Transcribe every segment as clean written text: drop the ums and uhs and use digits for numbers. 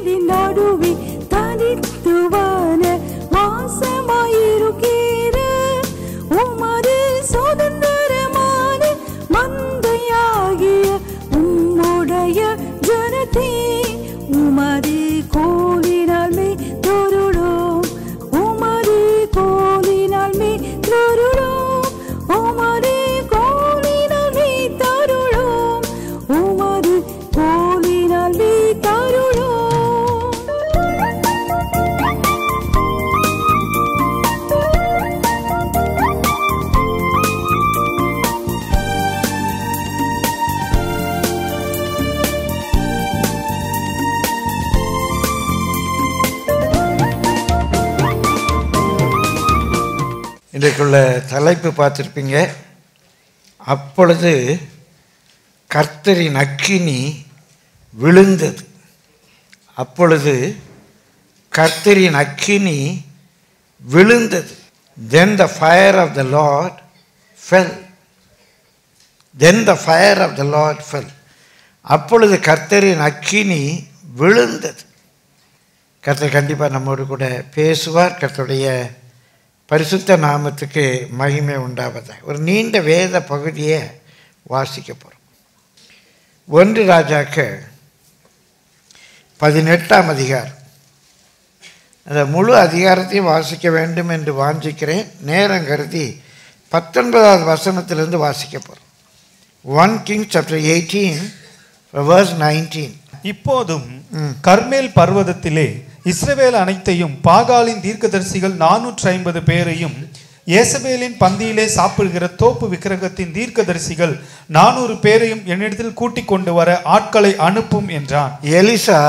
கூட்டத்தின் நடுவே தனித்துவான வாசமாயிருக்கிற உமது சுதந்திரமான மந்தையாகிய உம்முடைய ஜனத்தே உமது கோலினால் மே தொருளோம் உமது கோலினால் மே தொருளோம் உமது கோலினால் மே தருளோம் உமது கோலினால் மே தருளோம். இன்றைக்குள்ள தலைப்பு பார்த்துருப்பீங்க. அப்பொழுது கர்த்தரின் அக்கினி விழுந்தது. அப்பொழுது கர்த்தரின் அக்கினி விழுந்தது. Then the fire of the Lord fell. Then the fire of the Lord fell. அப்பொழுது கர்த்தரின் அக்கினி விழுந்தது. கர்த்தர் கண்டிப்பாக நம்மோடு கூட பேசுவார். கர்த்தருடைய பரிசுத்த நாமத்துக்கு மகிமை உண்டாவதாக. ஒரு நீண்ட வேத பகுதியை வாசிக்க போகிறோம். 1 ராஜாக்கள் 18ஆம் அதிகாரம். அந்த முழு அதிகாரத்தையும் வாசிக்க வேண்டும் என்று வாஞ்சிக்கிறேன். நேரம் கருதி 19வது வசனத்திலிருந்து வாசிக்க போகிறோம். 1 Kings chapter 18 verse 19. இப்போதும் கர்மேல் பர்வதத்திலே இஸ்ரவேல் அனைத்தையும் பாகாலின் தீர்க்கதரிசிகள் 450 பேரையும் ஏசபேலின் பந்தியிலே சாப்பிடுகிற தோப்பு விக்கிரகத்தின் தீர்க்கதரிசிகள் 400 பேரையும் என்னிடத்தில் கூட்டிக் கொண்டு வர ஆட்களை அனுப்பும் என்றான். எலிசா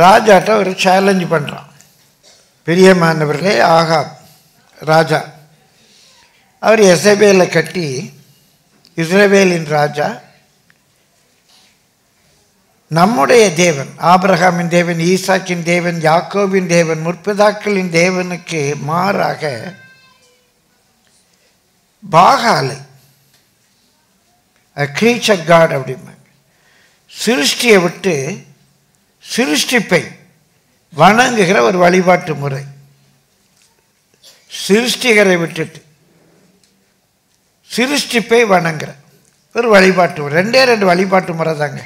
ராஜாட்ட ஒரு சேலஞ்ச் பண்றான். பிரியமானவர்களே, ஆகாப் ராஜா அவர் எசபேலை கட்டி இஸ்ரவேலின் ராஜா நம்முடைய தேவன், ஆபிரகாமின் தேவன், ஈசாக்கின் தேவன், யாக்கோபின் தேவன், முற்பிதாக்களின் தேவனுக்கு மாறாக பாகாலை கிரீச்சர் காட் அப்படிம்பாங்க. சிருஷ்டியை விட்டு சிருஷ்டிப்பை வணங்குகிற ஒரு வழிபாட்டு முறை. சிருஷ்டிகரை விட்டுட்டு சிருஷ்டிப்பை வணங்குற ஒரு வழிபாட்டு முறை. 2 வழிபாட்டு முறை தாங்க.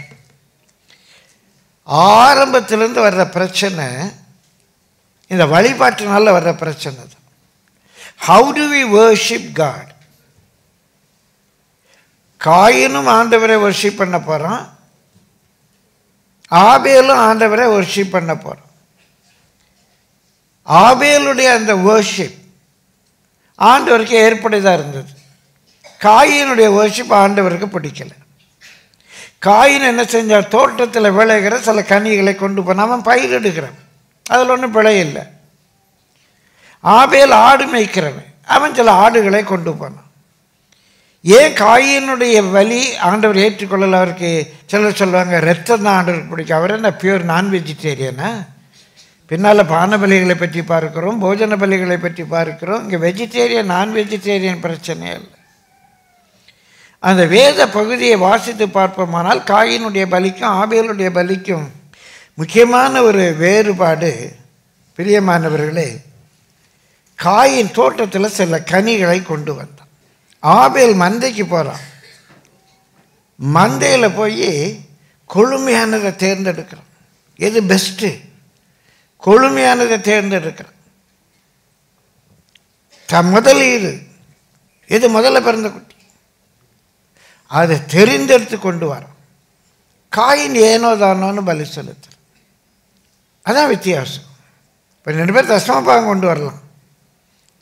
ஆரம்பத்திலிருந்து வர்ற பிரச்சனை இந்த வழிபாட்டினால வர்ற பிரச்சனை தான். How do we worship God? காயினும் ஆண்டவரை வர்ஷிப் பண்ண போகிறான், ஆபேலும் ஆண்டவரை வர்ஷிப் பண்ண போகிறான். ஆபேலுடைய அந்த வர்ஷிப் ஆண்டவருக்கு ஏற்புடையதாக இருந்தது. காயினுடைய வர்ஷிப் ஆண்டவருக்கு பிடிக்கலை. காயின் என்ன செஞ்சார்? தோட்டத்தில் விளைகிற சில கனிகளை கொண்டு போனான். அவன் பயிரிடுகிறான், அதில் ஒன்றும் பிழை இல்லை. ஆபேல் ஆடு மேய்க்கிறவன், அவன் சில ஆடுகளை கொண்டு போனான். ஏன் காயினுடைய வழி ஆண்டவர் ஏற்றுக்கொள்ளல? அவருக்கு சிலர் சொல்லுவாங்க ரத்தம் தான் ஆண்டவருக்கு பிடிக்கும். அவர் என்ன பியூர் நான் வெஜிடேரியனா? பின்னால் பான பலிகளை பற்றி பார்க்கிறோம், போஜன பலிகளை பற்றி பார்க்கிறோம். இங்கே வெஜிடேரியன் நான் வெஜிடேரியன் பிரச்சனையே இல்லை. அந்த வேத பகுதியை வாசித்து பார்ப்போமானால் காயினுடைய பலிக்கும் ஆபேலுடைய பலிக்கும் முக்கியமான ஒரு வேறுபாடு, பிரியமானவர்களே, காயின் தோட்டத்தில் சில கனிகளை கொண்டு வந்தான். ஆபேல் மந்தைக்கு போகிறான். மந்தையில் போய் கொழுமையானதை தேர்ந்தெடுக்கிறான். எது பெஸ்ட்டு? கொழுமையானதை தேர்ந்தெடுக்கிறான். முதலீடு எது? முதல்ல பிறந்த குட்டி, அதை தெரிந்தெடுத்து கொண்டு வரோம். காயின் ஏனோ தானோன்னு பலி செலுத்து. அதான் வித்தியாசம். இப்போ 2 பேர் தசமபாகம் கொண்டு வரலாம்,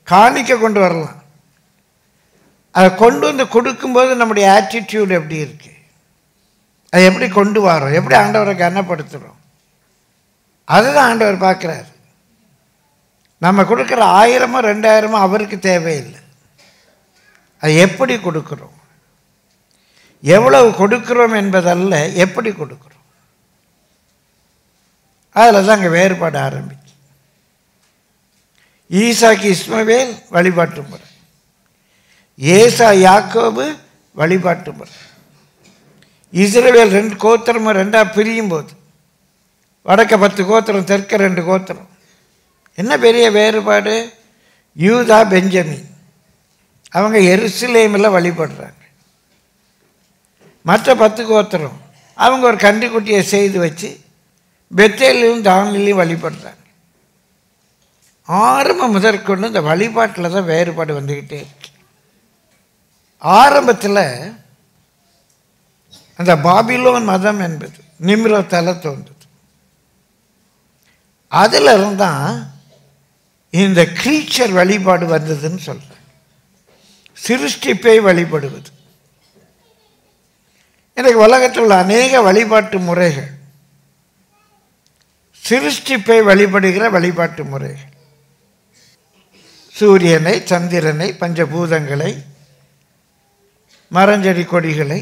காணிக்க கொண்டு வரலாம். அதை கொண்டு வந்து கொடுக்கும்போது நம்முடைய ஆட்டிடியூட் எப்படி இருக்கு, அதை எப்படி கொண்டு வரோம், எப்படி ஆண்டவரை கனப்படுத்துகிறோம், அதுதான் ஆண்டவர் பார்க்குறாரு. நம்ம கொடுக்குற 1000மோ 2000மோ அவருக்கு தேவையில்லை. அது எப்படி கொடுக்குறோம், எவ்வளவு கொடுக்கிறோம் என்பதல்ல, எப்படி கொடுக்கிறோம். அதில் தான் அங்கே வேறுபாடு ஆரம்பிச்சு. ஈசாக்கு இஸ்மவேல் வழிபாட்டு முறை, ஏசா யாக்கோபு வழிபாட்டு முறை. இஸ்ரவேல் 2 கோத்திரமும் 2 பிரியும் போது வடக்க 10 கோத்திரம், தெற்க 2 கோத்திரம். என்ன பெரிய வேறுபாடு? யூதா, பெஞ்சமின் அவங்க எருசலேமில் வழிபடுறாங்க. மற்ற 10 கோத்திரம் அவங்க ஒரு கன்றுக்குட்டியை செய்து வச்சு பெத்தேலையும் தானிலையும் வழிபடுறாங்க. ஆரம்பம் முதற்கொண்டு இந்த வழிபாட்டில் தான் வேறுபாடு வந்துக்கிட்டே இருக்கு. ஆரம்பத்தில் அந்த பாபிலோன் மதம் என்பது நிம்ரோத்தால தோன்றுது. அதில் இருந்தால் இந்த கிரீச்சர் வழிபாடு வந்ததுன்னு சொல்கிறேன். சிருஷ்டிப்பை வழிபடுவது. இன்றைக்கு உலகத்தில் உள்ள அநேக வழிபாட்டு முறைகள் சிருஷ்டிப்பை வழிபடுகிற வழிபாட்டு முறைகள். சூரியனை, சந்திரனை, பஞ்சபூதங்களை, மரஞ்செடி கொடிகளை,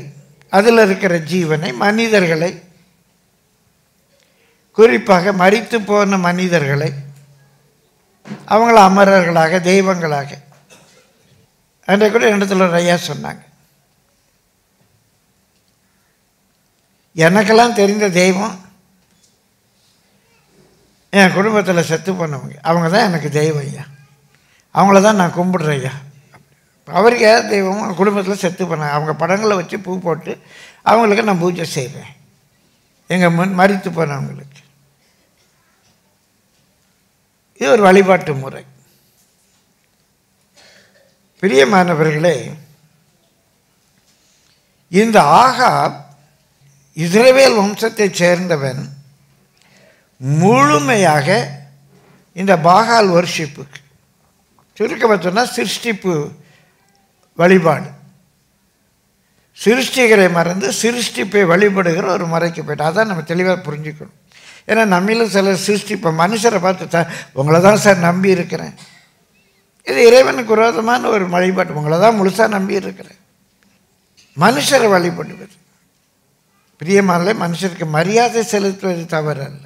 அதில் இருக்கிற ஜீவனை, மனிதர்களை, குறிப்பாக மரித்து போன மனிதர்களை அவங்கள அமரர்களாக, தெய்வங்களாக. அன்றைக்கு கூட இடத்துல ஒரு ஐயா சொன்னாங்க, எனக்கெல்லாம் தெரிந்த தெய்வம் என் குடும்பத்தில் செத்து போனவங்க, அவங்க தான் எனக்கு தெய்வம் ஐயா, அவங்கள தான் நான் கும்பிடுறேன் ஐயா. அவருக்கு ஏதாவது தெய்வமும் குடும்பத்தில் செத்து போனாங்க, அவங்க படங்களை வச்சு பூ போட்டு அவங்களுக்கு நான் பூஜை செய்வேன், எங்கள் மரித்து போனவங்களுக்கு. இது ஒரு வழிபாட்டு முறை. பிரியமானவர்களே, இந்த ஆகாப் இஸ்ரவேல் வம்சத்தைச் சேர்ந்தவன் முழுமையாக இந்த பாகால் வர்ஷிப்புக்கு, சுருக்கமாக சொன்னால் சிருஷ்டிப்பு வழிபாடு, சிருஷ்டிகரை மறந்து சிருஷ்டிப்பை வழிபடுகிற ஒரு முறைக்கு போய்ட்டு, அதான் நம்ம தெளிவாக புரிஞ்சுக்கணும். ஏன்னா நம்மளும் சில சிருஷ்டிப்பை மனுஷரை பார்த்து உங்களை தான் சார் நம்பி இருக்கிறேன், இது இறைவனுக்கு விரோதமான ஒரு வழிபாட்டு, உங்களை தான் முழுசாக நம்பி இருக்கிறேன். மனுஷரை வழிபடுவது பிரியமான மனுஷருக்கு மரியாதை செலுத்துவது தவறு அல்ல.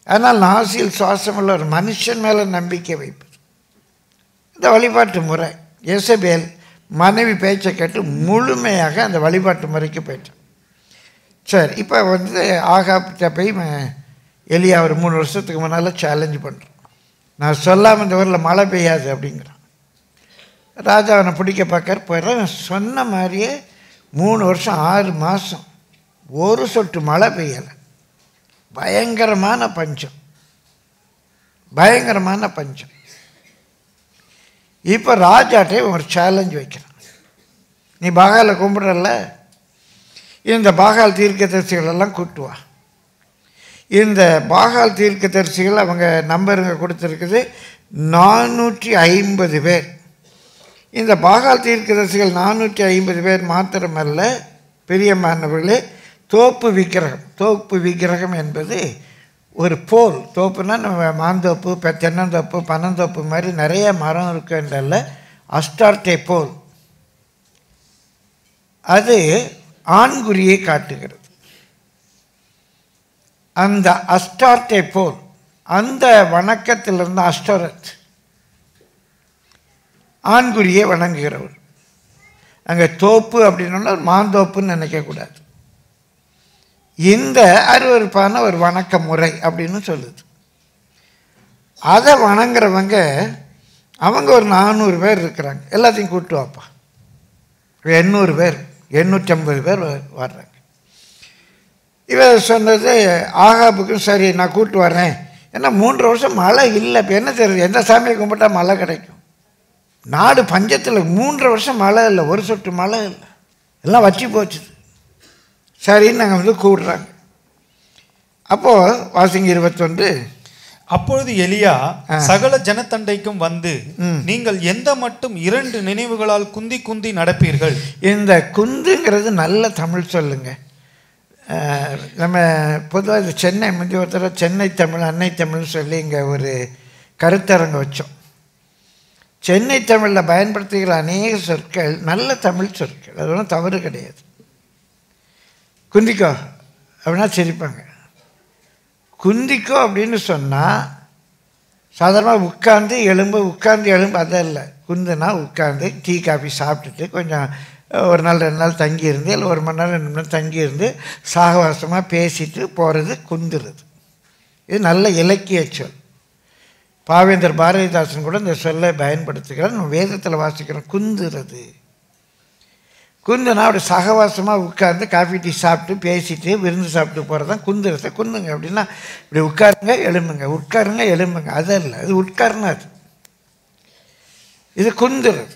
ஆனால் நாசியில் சுவாசமுள்ள ஒரு மனுஷன் மேலே நம்பிக்கை வைப்பது இந்த வழிபாட்டு முறை. யேசபேல் மனைவி பேச்சை கேட்டு முழுமையாக அந்த வழிபாட்டு முறைக்கு போயிட்டான். சரி, இப்போ ஆகாப்கிட்ட போய் எலியா ஒரு 3 வருஷத்துக்கு முன்னால் சேலஞ்சு பண்ணுறான். நான் சொல்லாமல் இந்த ஊரில் மழை பெய்யாது அப்படிங்கிறான். ராஜா அவனை பிடிக்க பார்க்க போயிடுறான். சொன்ன மாதிரியே 3 வருஷம் 6 மாதம் ஒரு சொட்டு மழை பெய்யலை. பயங்கரமான பஞ்சம், பயங்கரமான பஞ்சம். இப்போ ராஜாட்டே ஒரு சேலஞ்ச் வைக்கிறான். நீ பாகாலை கும்பிட்றல்ல, இந்த பாகால் தீர்க்கதரிசிகளெல்லாம் கூட்டுவா. இந்த பாகால் தீர்க்கதரிசிகள் அவங்க நம்பருங்க கொடுத்துருக்குது 450 பேர். இந்த பாகால் தீர்க்கதரிசிகள் 450 பேர் மாத்திரமல்ல பெரியமானவர்களே, தோப்பு விக்கிரகம். தோப்பு விக்கிரகம் என்பது ஒரு போல், தோப்புனா நம்ம மாந்தோப்பு, தென்னந்தோப்பு, பனந்தோப்பு மாதிரி நிறைய மரம் இருக்குன்றல்ல, அஸ்டார்டே போல், அது ஆண்குறியை காட்டுகிறது. அந்த அஸ்டார்டே போல், அந்த வணக்கத்திலிருந்து அஸ்டோரத் ஆண்குறியை வணங்குகிறவர். அங்கே தோப்பு அப்படின்னா மாந்தோப்புன்னு நினைக்கக்கூடாது. இந்த அருவருப்பான ஒரு வணக்க முறை அப்படின்னு சொல்லுது. அதை வணங்குறவங்க அவங்க ஒரு 400 பேர் இருக்கிறாங்க. எல்லாத்தையும் கூட்டு வாப்பா, 800 பேர், 850 பேர் வர்றாங்க. இவர் சொன்னது ஆகாபுக்கும் சரி நான் கூட்டு வரேன். ஏன்னா 3 வருஷம் மழை இல்லை. இப்போ என்ன தெரியுது, எந்த சாமியை கும்பிட்டா மழை கிடைக்கும்? நாடு பஞ்சத்தில் 3 வருஷம் மழை இல்லை, ஒரு சொட்டு மழை இல்லை, எல்லாம் வச்சு போச்சுது. சரின்னு நாங்கள் கூடுறாங்க. அப்போது வாசிங்க 21. அப்பொழுது எலியா சகல ஜனத்தண்டைக்கும் வந்து, நீங்கள் எந்த மட்டும் 2 நினைவுகளால் குந்தி குந்தி நடப்பீர்கள். இந்த குந்துங்கிறது நல்ல தமிழ் சொல்லுங்க. நம்ம பொதுவாக இது சென்னை முந்தைய ஒருத்தர் சென்னை தமிழ், அன்னை தமிழ்னு சொல்லி இங்கே ஒரு கருத்தரங்கு வச்சோம். சென்னை தமிழில் பயன்படுத்துகிற அநேக சொற்கள் நல்ல தமிழ் சொற்கள், அது ஒன்றும் தவறு கிடையாது. குந்திக்கோ அப்படின்னா சிரிப்பாங்க. குந்திக்கோ அப்படின்னு சொன்னால் சாதாரணமாக உட்காந்து எலும்பு அதல்ல. குந்துனா உட்காந்து டீ காஃபி சாப்பிட்டுட்டு கொஞ்சம் ஒரு நாள் 2 நாள் தங்கியிருந்து இல்லை 1 மணி நேரம் 2 மணி நேரம் தங்கியிருந்து சாகவாசமாக பேசிட்டு போகிறது குந்துறது. இது நல்ல இலக்கிய சொல். பாவேந்தர் பாரதிதாசன் கூட இந்த சொல்லை பயன்படுத்துகிறார். நம்ம வேதத்தில் வாசிக்கிறோம் குந்துறது. குந்துனா அப்படி சகவாசமாக உட்கார்ந்து காஃபி டீ சாப்பிட்டு பேசிட்டு விருந்து சாப்பிட்டு போகிறது தான் குந்துறது. குந்துங்க அப்படின்னா இப்படி உட்காருங்க எழும்புங்க, உட்காருங்க எழும்புங்க, அது இல்லை, அது உட்காருனா அது. இது குந்துறது.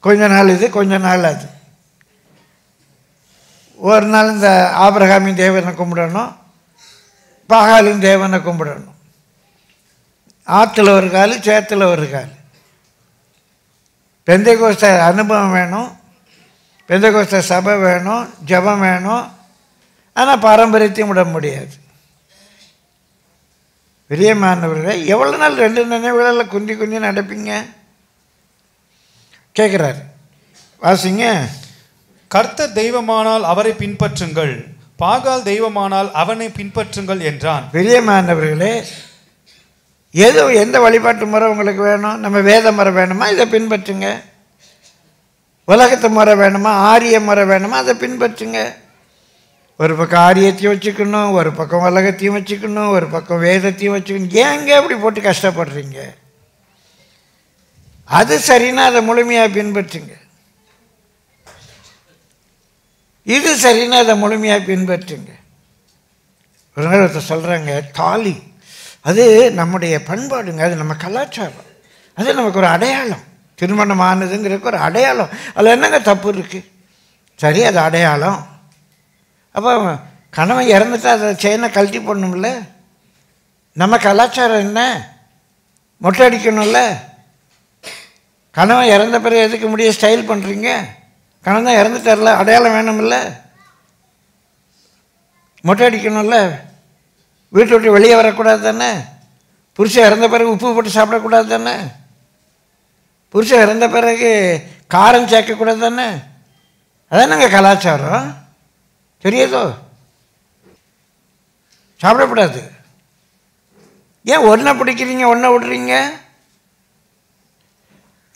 கொஞ்ச நாள் இது, கொஞ்ச நாள் அது. ஒரு நாள் இந்த ஆபிரகாமின் தேவனை கும்பிடணும், பாகாலின் தேவனை கும்பிடணும். ஆற்றுல ஒரு கால், சேத்துல ஒரு கால். பெந்தைகோஸ்த அனுபவம் வேணும், பெந்தைகோஸ்த சபை வேணும், ஜபம் வேணும். ஆனால் பாரம்பரியத்தையும் விட முடியாது. பிரியமானவர்களே, எவ்வளோ நாள் 2 நினைவுகளில் குந்தி குந்தி நடப்பீங்க கேட்குறாரு. வாசிங்க. கர்த்தர் தெய்வமானால் அவரை பின்பற்றுங்கள், பாகால் தெய்வமானால் அவனை பின்பற்றுங்கள் என்றான். பிரியமானவர்களே, எந்த வழிபாட்டு முறை உங்களுக்கு வேணும்? நம்ம வேத முறை வேணுமா? இதை பின்பற்றுங்க. உலகத்து முறை வேணுமா? ஆரிய முறை வேணுமா? அதை பின்பற்றுங்க. ஒரு பக்கம் ஆரியத்தையும் வச்சுக்கணும், ஒரு பக்கம் உலகத்தையும் வச்சுக்கணும், ஒரு பக்கம் வேதத்தையும் வச்சுக்கணும். ஏங்க அப்படி போட்டு கஷ்டப்படுறீங்க? அது சரின்னா அதை முழுமையாக பின்பற்றுங்க. இது சரின்னா அதை முழுமையாக பின்பற்றுங்க. ஒரு நாள் ஒருத்தர் சொல்கிறாங்க, தாலி அது நம்முடைய பண்பாடுங்க, அது நம்ம கலாச்சாரம், அது நமக்கு ஒரு அடையாளம். திருமணம் ஆனதுங்கிறதுக்கு ஒரு அடையாளம். அதில் என்னங்க தப்பு இருக்குது? சரி, அது அடையாளம். அப்போ கணவன் இறந்துட்டா அதை செயினை கழட்டி போடணும்ல. நம்ம கலாச்சாரம் என்ன? மொட்டை அடிக்கணும்ல. கணவன் இறந்த பிறகு எதுக்கு முடிய ஸ்டைல் பண்ணுறீங்க? கணவன் தான் இறந்துட்டார்ல, அடையாளம் வேணும்ல. மொட்டை அடிக்கணும்ல. வீட்டை விட்டு வெளியே வரக்கூடாது தானே. புருஷன் இறந்த பிறகு உப்பு போட்டு சாப்பிடக்கூடாது தானே. புருஷன் இறந்த பிறகு காரம் சேர்க்கக்கூடாது தானே. அதானங்க கலாச்சாரம். தெரியாதோ? சாப்பிடக்கூடாது. ஏன் ஒன்றை பிடிக்கிறீங்க, ஒன்றை விடுறீங்க?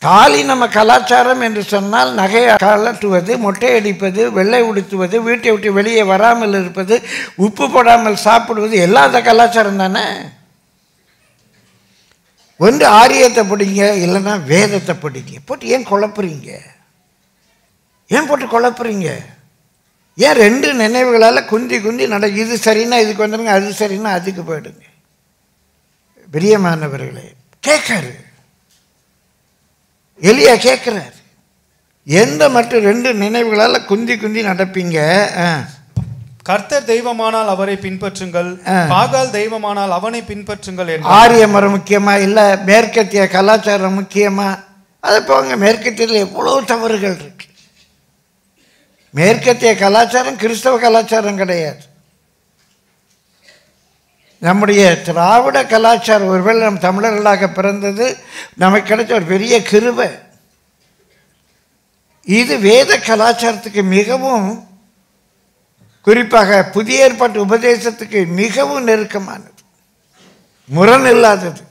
தாலி நம்ம கலாச்சாரம் என்று சொன்னால் நகை கலட்டுவது, மொட்டை அடிப்பது, வெள்ளை உடுத்துவது, வீட்டை விட்டு வெளியே வராமல் இருப்பது, உப்பு போடாமல் சாப்பிடுவது எல்லாம் அந்த கலாச்சாரம் தானே. ஒன்று ஆரியத்தை பிடிங்க, இல்லைன்னா வேதத்தை பிடிங்க. போட்டு ஏன் குழப்புறீங்க? ஏன் போட்டு குழப்புறீங்க? ஏன் 2 நினைவுகளால் குந்தி குந்தி இது சரின்னா இதுக்கு வந்துடுங்க, அது சரின்னா அதுக்கு போயிடுங்க. பிரியமானவர்களே, கேட்காரு எலியா கேட்கிறார். எந்த மட்டும் 2 நினைவுகளால் குந்தி குந்தி நடப்பீங்க? கர்த்தர் தெய்வமானால் அவரை பின்பற்றுங்கள், பாகால் தெய்வமானால் அவனை பின்பற்றுங்கள். ஆரிய மரம் முக்கியமா, இல்லை மேற்கத்திய கலாச்சாரம் முக்கியமா? அதை போங்க. மேற்கத்தியில் எவ்வளோ தவறுகள் இருக்கு. மேற்கத்திய கலாச்சாரம் கிறிஸ்தவ கலாச்சாரம் கிடையாது. நம்முடைய திராவிட கலாச்சாரம், ஒருவேளை நம் தமிழர்களாக பிறந்தது நமக்கு கிடைச்ச ஒரு பெரிய கிருபை. இது வேத கலாச்சாரத்துக்கு மிகவும், குறிப்பாக புதிய ஏற்பாட்டு உபதேசத்துக்கு மிகவும் நெருக்கமானது, முரண் இல்லாதது.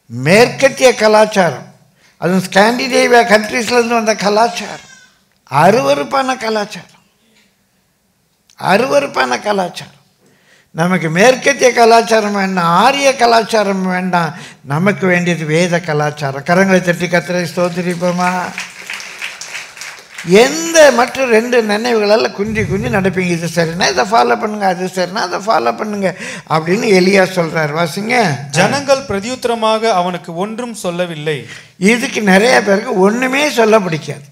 மேற்கத்திய கலாச்சாரம், அதுவும் ஸ்காண்டினேவியா கண்ட்ரீஸ்லேருந்து வந்த கலாச்சாரம் அருவருப்பான கலாச்சாரம், அருவருப்பான கலாச்சாரம். நமக்கு மேற்கத்திய கலாச்சாரம் வேண்டாம், ஆரிய கலாச்சாரம் வேண்டாம். நமக்கு வேண்டியது வேத கலாச்சாரம். கரங்களை தட்டி கர்த்தரை ஸ்தோத்திரிப்போமா? எந்த மற்ற 2 நினைவுகளால் குந்தி குந்தி நடப்பீங்க? இது சரினா இதை ஃபாலோ பண்ணுங்க, அது சரினா அதை ஃபாலோ பண்ணுங்க அப்படின்னு எலியா சொல்றார். வாசிங்க. ஜனங்கள் பிரதியுத்தரமாக அவனுக்கு ஒன்றும் சொல்லவில்லை. இதுக்கு நிறைய பேருக்கு ஒண்ணுமே சொல்ல பிடிக்காது.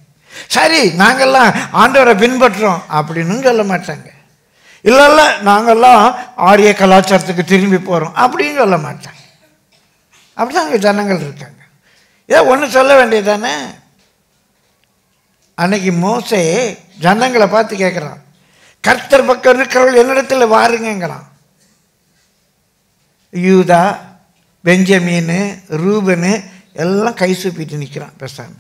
சரி, நாங்கள்லாம் ஆண்டவரை பின்பற்றுறோம் அப்படின்னு சொல்ல மாட்டாங்க. இல்லை இல்லை, நாங்கள்லாம் ஆரிய கலாச்சாரத்துக்கு திரும்பி போகிறோம் அப்படின்னு சொல்ல மாட்டாங்க. அப்படிதான் அங்கே ஜனங்கள் இருக்காங்க. ஏதோ ஒன்று சொல்ல வேண்டியது தானே. அன்னைக்கு மோசே ஜனங்களை பார்த்து கேட்குறான், கர்த்தர் பக்கம் இருக்கிறவர்கள் என்னிடத்தில் வாருங்கிறான். யூதா, பெஞ்சமீனு, ரூபனு எல்லாம் கை சூப்பிட்டு நிற்கிறான் பேசாம.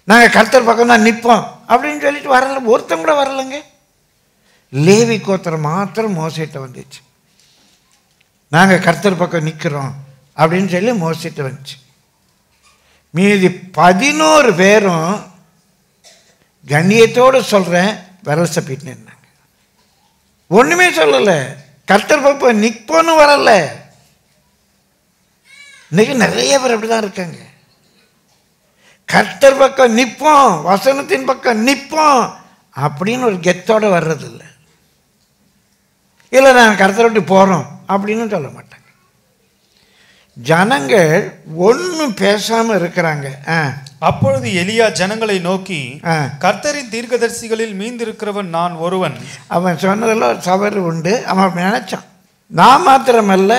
நாங்கள் கர்த்தர் பக்கம் தான் நிற்போம் அப்படின்னு சொல்லிட்டு வரல. ஒருத்தன் கூட வரலைங்க. லேவி கோத்திரம் மாத்திரம் மோசைட்ட வந்துச்சு. நாங்கள் கர்த்தர் பக்கம் நிற்கிறோம் அப்படின்னு சொல்லி மோசைட்ட வந்துச்சு. மீதி 11 பேரும் கண்ணியத்தோடு சொல்கிறேன் விரல் சப்பிட்டு நின்னாங்க. ஒன்றுமே சொல்லலை. கர்த்தர் பக்கம் நிற்போன்னு வரல. இன்னைக்கு நிறைய பேர் அப்படி தான் இருக்காங்க. கர்த்தர் பக்கம் நிற்போம், வசனத்தின் பக்கம் நிற்போம் அப்படின்னு ஒரு கெத்தோடு வர்றதில்லை. இல்லை நான் கர்த்தரை விட்டு போகிறோம் அப்படின்னு சொல்ல மாட்டாங்க. ஜனங்கள் ஒன்றும் பேசாமல் இருக்கிறாங்க. அப்பொழுது எலியா ஜனங்களை நோக்கி, கர்த்தரின் தீர்க்கதரிசிகளில் மீந்திருக்கிறவன் நான் ஒருவன். அவன் சொன்னதில் ஒரு தவறு உண்டு. அவன் அப்படி நினச்சான். நான் மாத்திரமல்ல,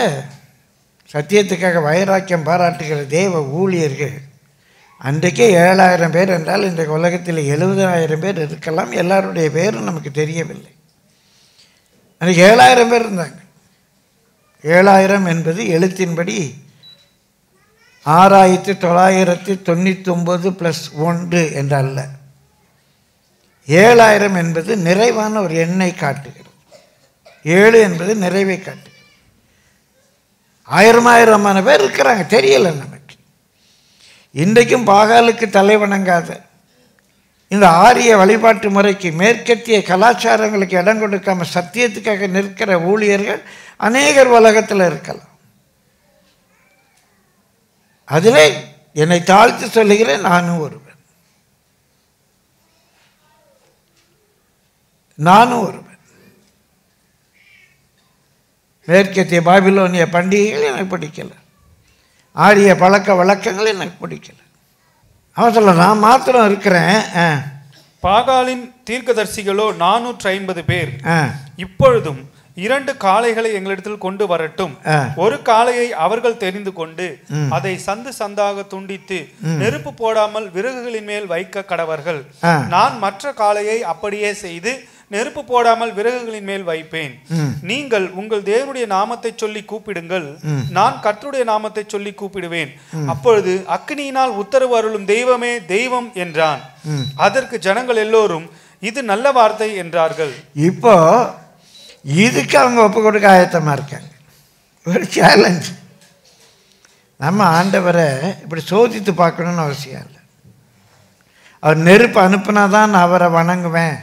சத்தியத்துக்காக வைராக்கியம் பாராட்டுகிற தேவ ஊழியர்கள் அன்றைக்கே 7000 பேர் என்றால் இன்றைக்கு உலகத்தில் 70,000 பேர் இருக்கலாம். எல்லாருடைய பேரும் நமக்கு தெரியவில்லை. அன்றைக்கி 7000 பேர் இருந்தாங்க. 7000 என்பது எழுத்தின்படி 6999 + 1 என்றல்ல. 7000 என்பது நிறைவான ஒரு எண்ணை காட்டுகிறது. 7 என்பது நிறைவை காட்டுகிறது. 1000 பேர் இருக்கிறாங்க, தெரியலை நமக்கு. இன்றைக்கும் பாகாலுக்கு தலை வணங்காத இந்த ஆரிய வழிபாட்டு முறைக்கு, மேற்கத்திய கலாச்சாரங்களுக்கு இடம் கொடுக்காம சத்தியத்துக்காக நிற்கிற ஊழியர்கள் அநேகர் உலகத்தில் இருக்கலாம். அதிலே என்னை தாழ்த்து சொல்லுகிறேன், நானும் ஒருவன். மேற்கத்திய பாபிலோனிய பண்டிகைகள் எனக்கு பிடிக்கல. ஆரிய பழக்க வழக்கங்கள் எனக்கு பிடிக்கல. அவன் சொல்ல நான் மாத்திரம் இருக்கிறேன். பாகாலின் தீர்க்கதரிசிகளோ 450 பேர். இப்பொழுதும் 2 காளைகளை எங்களிடத்தில் கொண்டு வரட்டும். ஒரு காளையை அவர்கள் தெரிந்து கொண்டு அதை சந்து சந்தாக துண்டித்து நெருப்பு போடாமல் விறகுகளின் மேல் வைக்க கடவர்கள். நான் மற்ற காளையை அப்படியே செய்து நெருப்பு போடாமல் விறகுகளின் மேல் வைப்பேன். நீங்கள் உங்கள் தேவனுடைய நாமத்தை சொல்லி கூப்பிடுங்கள், நான் கர்த்தருடைய நாமத்தை சொல்லி கூப்பிடுவேன். அப்பொழுது அக்கினியினால் உத்தரவு அருளும் தெய்வமே தெய்வம் என்றான். அதற்கு ஜனங்கள் எல்லோரும் இது நல்ல வார்த்தை என்றார்கள். இப்போ இதுக்கு அவங்க ஒப்பு கொடுக்க ஆயத்தமாக இருக்காங்க. ஒரு சேலஞ்ச். நம்ம ஆண்டவரை இப்படி சோதித்து பார்க்கணுன்னு அவசியம் இல்லை. அவர் நெருப்பு அனுப்புனா தான் நான் அவரை வணங்குவேன்,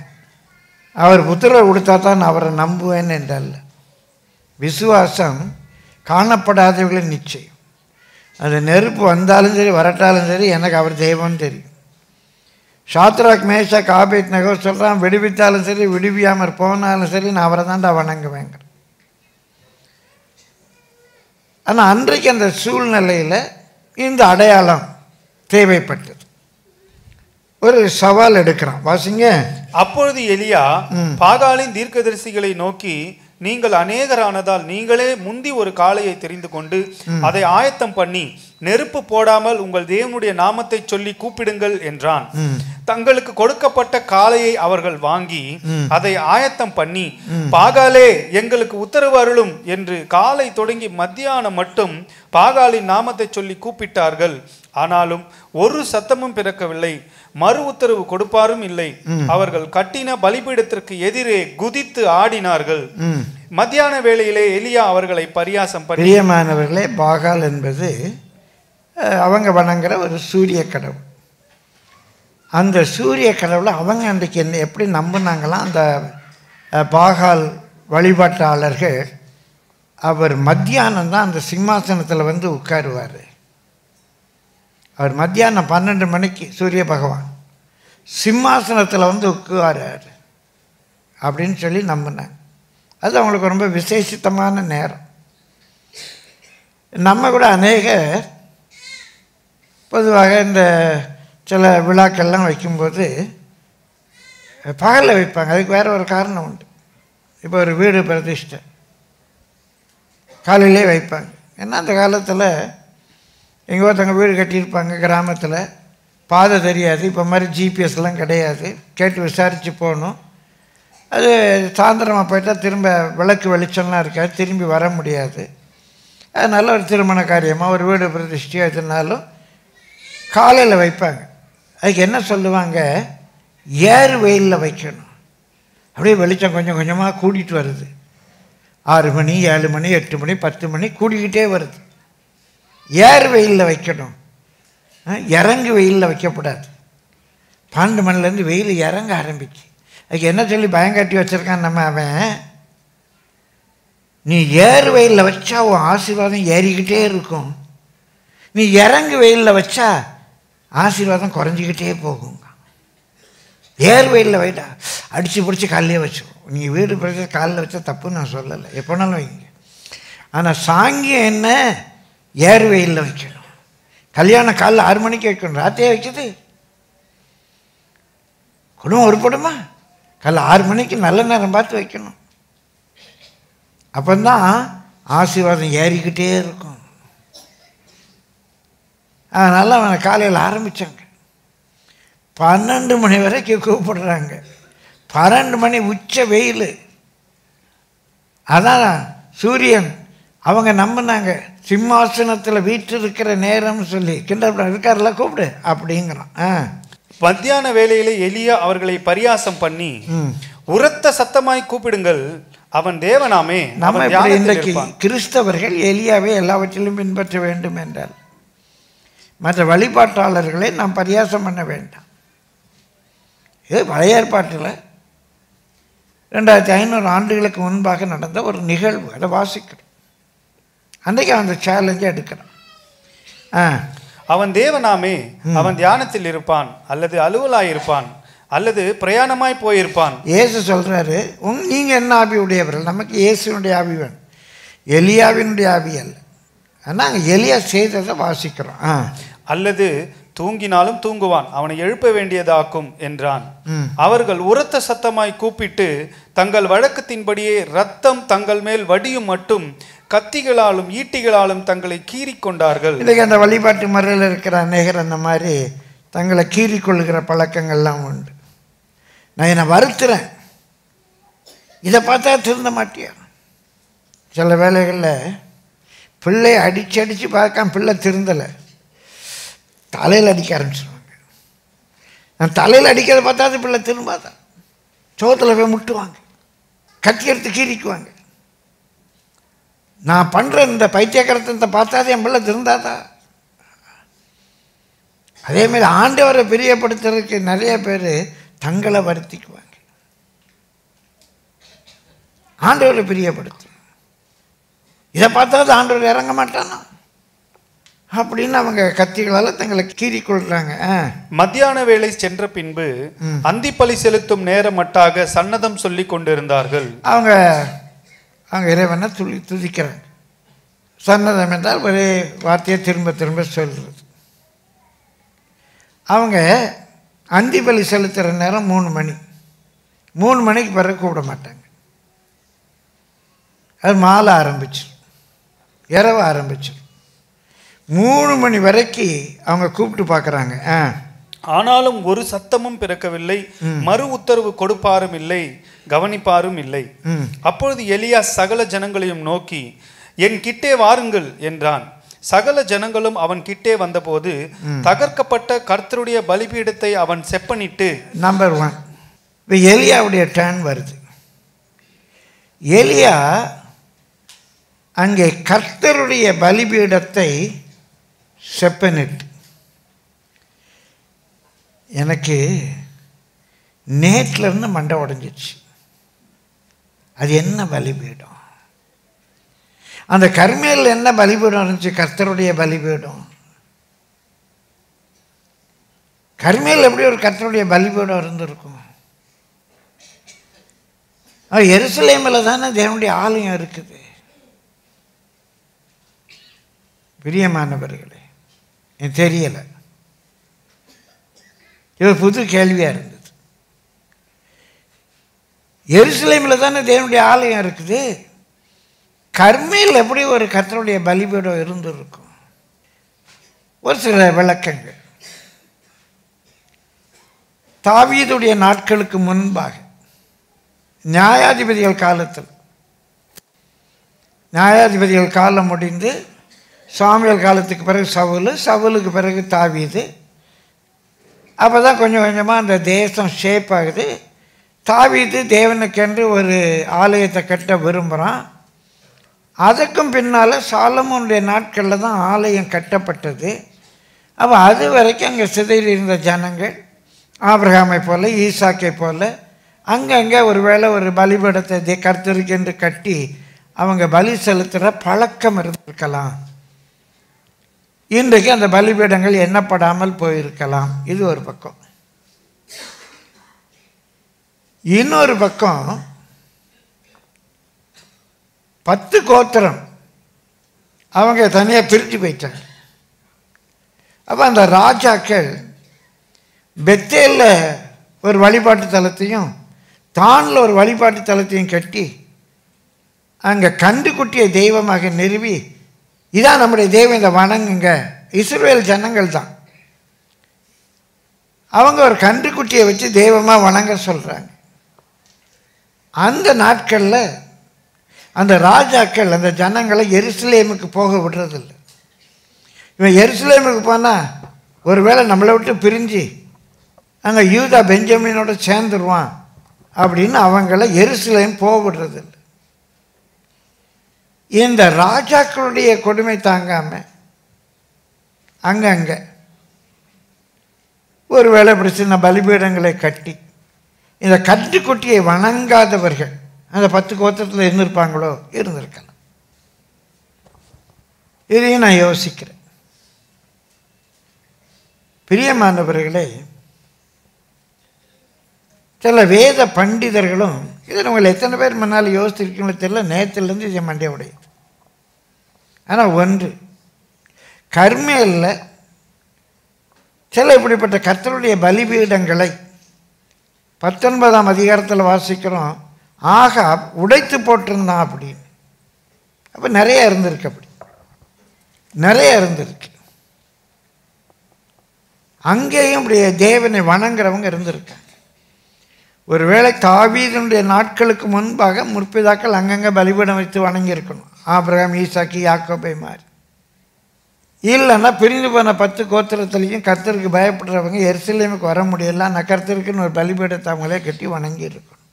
அவர் உத்தரவு கொடுத்தா தான் நான் அவரை நம்புவேன் என்றல்ல. விசுவாசம் காணப்படாதவர்களின் நிச்சயம். அது நெருப்பு வந்தாலும் சரி வரட்டாலும் சரி எனக்கு அவர் தெய்வம்னு தெரியும். ஷாத்ராக் மேஷாக் ஆபேத்நேகோ சொல்கிறான், விடுவித்தாலும் சரி விடுவியாமற் போனாலும் சரி நான் அவரை தான்டா வணங்குவேங்க. ஆனால் அன்றைக்கு அந்த சூழ்நிலையில் இந்த அடையாளம் தேவைப்பட்டது. ஒரு சவால் எடுக்கிறான், வாசிங்க. அப்பொழுது எலியா பாகாலின் தீர்க்கதரிசிகளை நோக்கி, நீங்கள் அநேகரானதால் நீங்களே முந்தி ஒரு காளையை தெரிந்து கொண்டு அதை ஆயத்தம் பண்ணி நெருப்பு போடாமல் உங்கள் தேவனுடைய நாமத்தை சொல்லி கூப்பிடுங்கள் என்றான். தங்களுக்கு கொடுக்கப்பட்ட காளையை அவர்கள் வாங்கி அதை ஆயத்தம் பண்ணி, பாகாலே எங்களுக்கு உத்தரவு அருளும் என்று காலை தொடங்கி மத்தியானம் மட்டும் பாகாலின் நாமத்தை சொல்லி கூப்பிட்டார்கள். ஆனாலும் ஒரு சத்தமும் பிறக்கவில்லை, மறு உத்தரவு கொடுப்பாரும் இல்லை. அவர்கள் கட்டின பலிபீடத்திற்கு எதிரே குதித்து ஆடினார்கள். மத்தியான வேளையிலே எலியா அவர்களை பரியாசம் பண்ணி, பிரியமானவர்களே, பாகால் என்பது அவங்க வணங்குற ஒரு சூரிய கடவுள். அந்த சூரிய கடவுளை அவங்க அன்றைக்கு என்ன எப்படி நம்பினாங்களாம்? அந்த பாகால் வழிபாட்டாளர்கள் அவர் மத்தியானம் தான் அந்த சிம்மாசனத்தில் வந்து உட்காருவார். அவர் மத்தியானம் 12 மணிக்கு சூரிய பகவான் சிம்மாசனத்தில் வந்து உட்காரார் அப்படின்னு சொல்லி நம்பினாங்க. அது அவங்களுக்கு ரொம்ப விசேஷித்தமான நேரம். நம்ம கூட அநேக பொதுவாக இந்த சில விழாக்கள்லாம் வைக்கும்போது பகலில் வைப்பாங்க. அதுக்கு வேறு ஒரு காரணம் உண்டு. இப்போ ஒரு வீடு பிரதிஷ்டை காலையிலே வைப்பாங்க. ஏன்னா அந்த காலத்தில் எங்கே ஒருத்தவங்க வீடு கட்டியிருப்பாங்க கிராமத்தில், பாதை தெரியாது, இப்போ மாதிரி ஜிபிஎஸ்லாம் கிடையாது, கேட்டு விசாரித்து போகணும். அது சாயந்தரமாக போயிட்டால் திரும்ப விளக்கு வெளிச்சம்லாம் இருக்காது, திரும்பி வர முடியாது. அதனால் ஒரு திருமண காரியமாக ஒரு வீடு பிரதிஷ்டையோ எதுனாலும் காலையில் வைப்பாங்க. அதுக்கு என்ன சொல்லுவாங்க, ஏறு வெயிலில் வைக்கணும். அப்படியே வெளிச்சம் கொஞ்சம் கொஞ்சமாக கூட்டிகிட்டு வருது. 6 மணி 7 மணி 8 மணி 10 மணி கூடிக்கிட்டே வருது. ஏறு வெயிலில் வைக்கணும். இறங்கு வெயிலில் வைக்கக்கூடாது. 12 மணிலேருந்து வெயில் இறங்க ஆரம்பிச்சு. அதுக்கு என்ன சொல்லி பயங்காட்டி வச்சுருக்கான் நம்ம அவன், நீ ஏறு வெயிலில் வச்சா உன் ஆசீர்வாதம் ஏறிக்கிட்டே இருக்கும், நீ இறங்கு வெயிலில் வச்சா ஆசீர்வாதம் குறைஞ்சிக்கிட்டே போகுங்க. ஏறு வெயிலில் வைடா, அடித்து பிடிச்சி காலையே வச்சோம். நீங்கள் வீடு பிரச்சனை காலில் வச்சா தப்புன்னு நான் சொல்லலை, எப்போனாலும் வைங்க. ஆனால் சாங்கியம் என்ன, ஏறு வெயிலில் வைக்கணும். கல்யாணம் காலைல 6 மணிக்கு வைக்கணும், ராத்திரியே வைக்குது. குடும்பம் உருப்படுமா? காலைல 6 மணிக்கு நல்ல நேரம் பார்த்து வைக்கணும். அப்போதான் ஆசீர்வாதம் ஏறிக்கிட்டே இருக்கும். அதனால் அவனை காலையில் ஆரம்பித்தாங்க. 12 மணி வரைக்கும் கூப்பிடுறாங்க. 12 மணி உச்ச வெயில். அதான் சூரியன் அவங்க நம்பினாங்க. சிம்மாசனத்தில் வீற்றிருக்கிற நேரம்னு சொல்லி கிண்டல் இருக்கார்ல, கூப்பிடு அப்படிங்கிறான். மத்தியான வேளையிலே எலியா அவர்களை பரியாசம் பண்ணி, உரத்த சத்தமாய் கூப்பிடுங்கள், அவன் தேவனாமே. நம்ம இன்றைக்கு கிறிஸ்தவர்கள் எலியாவை எல்லாவற்றிலும் பின்பற்ற வேண்டும் என்றால் மற்ற வழிபாட்டாளர்களை நாம் பரியாசம் பண்ண வேண்டாம். இது பழைய ஏற்பாட்டில் 2500 ஆண்டுகளுக்கு முன்பாக நடந்த ஒரு நிகழ்வு. அதை வாசிக்கிறோம். அன்றைக்கு அந்த சேலஞ்சை எடுக்கிறான். அவன் தேவனாமே, அவன் தியானத்தில் இருப்பான், அல்லது அலுவலாயிருப்பான், அல்லது பிரயாணமாய் போயிருப்பான். இயேசு சொல்றாரு, நீங்க என்ன ஆவி உடையவர்கள்? நமக்கு இயேசுனுடைய ஆவி வேணும், எலியாவினுடைய ஆவி அல்ல. ஆனால் எலியா செய்ததை வாசிக்கிறோம். அல்லது தூங்கினாலும் தூங்குவான், அவனை எழுப்ப வேண்டியதாக்கும் என்றான். அவர்கள் உரத்த சத்தமாய் கூப்பிட்டு தங்கள் வழக்கத்தின்படியே ரத்தம் தங்கள் மேல் வடியும் மட்டும் கத்திகளாலும் ஈட்டிகளாலும் தங்களை கீறிக்கொண்டார்கள். இன்றைக்கு அந்த வழிபாட்டு முறையில் இருக்கிற அநேகர் அந்த மாதிரி தங்களை கீறிக்கொள்கிற பழக்கங்கள்லாம் உண்டு. நான் என்னை வருத்துறேன், இதை பார்த்தா திருந்த மாட்டியா? சில வேளைகளில் பிள்ளையை அடித்து பார்க்காம பிள்ளை திருந்தலை, தலையில் அடிக்க ஆரம்பிச்சிடுவாங்க. நான் தலையில் அடிக்கிறத பார்த்தா அது பிள்ளை திரும்பாதான், சோத்தில் போய் முட்டுவாங்க, கத்தி எடுத்து கீறிக்குவாங்க. நான் பண்ணுற இந்த பைத்தியக்காரத்தை பார்த்தாது என் பிள்ளை திருந்தாதா? அதேமாதிரி ஆண்டவரை பிரியப்படுத்துறதுக்கு நிறைய பேர் தங்களை வருத்திக்குவாங்க. ஆண்டவரை பிரியப்படுத்து, இதை பார்த்தாது ஆண்டவர் இறங்க மாட்டானா அப்படின்னு அவங்க கத்திகளால் தங்களை கீறிக்கொள்றாங்க. மத்தியான வேளை சென்ற பின்பு அந்திப்பலி செலுத்தும் நேரம் மட்டாக சன்னதம் சொல்லி கொண்டிருந்தார்கள். அவங்க இறைவனை துதிக்கிறாங்க. சன்னதம் என்றால் ஒரே வார்த்தையை திரும்ப திரும்ப சொல்கிறது. அவங்க அந்திப்பலி செலுத்துகிற நேரம் 3 மணி. 3 மணிக்கு பிறகு கூப்பிட மாட்டாங்க. அது மாலை ஆரம்பிச்சிடும், இரவு ஆரம்பிச்சிடும். 3 மணி வரைக்கும் அவங்க கூப்பிட்டு பார்க்குறாங்க. ஆனாலும் ஒரு சத்தமும் பிறக்கவில்லை, மறு உத்தரவு கொடுப்பாரும் இல்லை, கவனிப்பாரும் இல்லை. அப்பொழுது எலியா சகல ஜனங்களையும் நோக்கி, என் கிட்டே வாருங்கள் என்றான். சகல ஜனங்களும் அவன் கிட்டே வந்தபோது தகர்க்கப்பட்ட கர்த்தருடைய பலிபீடத்தை அவன் செப்பனிட்டு. நம்பர் 1, இப்போ எலியாவுடைய டர்ன் வருது. எலியா அங்கே கர்த்தருடைய பலிபீடத்தை செப்பனிட்டு. எனக்கு நேற்றிலிருந்து மண்டை உடஞ்சிச்சு. அது என்ன பலிபீடம்? அந்த கர்மேலில் என்ன பலிபீடம் இருந்துச்சு? கர்த்தருடைய பலிபீடம். கர்மேல் எப்படி ஒரு கர்த்தருடைய பலிபீடம் இருந்திருக்கும்? எருசலேமில் தானே தேவனுடைய ஆலயம் இருக்குது. பிரியமானவர்களே, எனக்கு தெரியலை, இது புது கேள்வியாக இருந்தது. எருசலேமில் தானே தேவனுடைய ஆலயம் இருக்குது, கர்மேல் எப்படி ஒரு கர்த்தருடைய பலிபீடம் இருந்திருக்கும்? ஒரு சில விளக்கங்கள். தாவீதுடைய நாட்களுக்கு முன்பாக நியாயாதிபதிகள் காலத்தில், நியாயாதிபதிகள் காலம் முடிந்து சாமுவேல் காலத்துக்கு பிறகு சவுல், சவுலுக்கு பிறகு தாவீது. அப்போ தான் கொஞ்சம் கொஞ்சமாக அந்த தேசம் ஷேப் ஆகுது. தாவீது தேவனுக்கென்று ஒரு ஆலயத்தை கட்ட விரும்புகிறான். அதுக்கும் பின்னால் சாலமோனுடைய நாட்களில் தான் ஆலயம் கட்டப்பட்டது. அப்போ அது வரைக்கும் அங்கே சிதறி இருந்த ஜனங்கள் ஆபிரகாமை போல ஈசாக்கை போல அங்கங்கே ஒருவேளை ஒரு பலிபீடத்தை கர்த்தருக்கு என்று கட்டி அவங்க பலி செலுத்துகிற பழக்கம் இருந்திருக்கலாம். இன்றைக்கு அந்த பலிபீடங்கள் எண்ணப்படாமல் போயிருக்கலாம். இது ஒரு பக்கம். இன்னொரு பக்கம் 10 கோத்திரம் அவங்க தனியாக பிரிஞ்சு போயிட்டாங்க. அப்போ அந்த ராஜாக்கள் பெத்தேலில் ஒரு வழிபாட்டு தலத்தையும் தானில் ஒரு வழிபாட்டு தலத்தையும் கட்டி அங்கே கண்டுக்குட்டியை தெய்வமாக நிறுவி இதான் நம்முடைய தெய்வம், இந்த வணங்குங்க. இஸ்ரவேல் ஜனங்கள் தான். அவங்க ஒரு கண்டுக்குட்டியை வச்சு தெய்வமாக வணங்க சொல்கிறாங்க. அந்த நாட்களில் அந்த ராஜாக்கள் அந்த ஜனங்களை எருசலேமுக்கு போக விடுறதில்லை. இவன் எருசலேமுக்கு போனால் ஒருவேளை நம்மளை விட்டு பிரிஞ்சு அங்கே யூதா பெஞ்சமினோட சேர்ந்துருவான் அப்படின்னு அவங்கள எருசலேம் போக விடுறதில்லை. இந்த ராஜாக்களுடைய கொடுமை தாங்காமல் அங்கங்கே ஒருவேளை இப்படி சின்ன பலிபீடங்களை கட்டி இந்த கட்டுக்குட்டியை வணங்காதவர்கள் அந்த 10 கோத்திரத்தில் இருந்திருப்பாங்களோ, இருந்திருக்கலாம். இதையும் நான் யோசிக்கிறேன். பிரியமானவர்களே, சில வேத பண்டிதர்களும் இதில் உங்களை எத்தனை பேர் முன்னால் யோசிச்சிருக்கீங்களோ தெரியல, நேரத்துலேருந்து இதை மண்டிய உடையுது. ஆனால் ஒன்று, கர்மேலில் சில இப்படிப்பட்ட கர்த்தருடைய பலிபீடங்களை 19ஆம் அதிகாரத்தில் வாசிக்கிறோம், ஆகாப் உடைத்து போட்டிருந்தான் அப்படின்னு. அப்போ நிறைய இருந்திருக்கு, அப்படி நிறைய இருந்திருக்கு. அங்கேயும் இப்படி தேவனை வணங்குறவங்க இருந்திருக்காங்க. ஒருவேளை தாவீதுடைய நாட்களுக்கு முன்பாக முற்பிதாக்கள் அங்கங்கே பலிபீடம் வைத்து வணங்கியிருக்கணும், ஆபிரகாம் ஈசாக்கு யாக்கோபை மாதிரி. இல்லைன்னா பிரிந்து போன 10 கோத்திரத்துலேயும் கர்த்தருக்கு பயப்படுறவங்க எருசலேமுக்கு வர முடியல, நான் கர்த்தருக்குன்னு ஒரு பலிபீடத்தை அவங்களே கட்டி வணங்கி இருக்கணும்.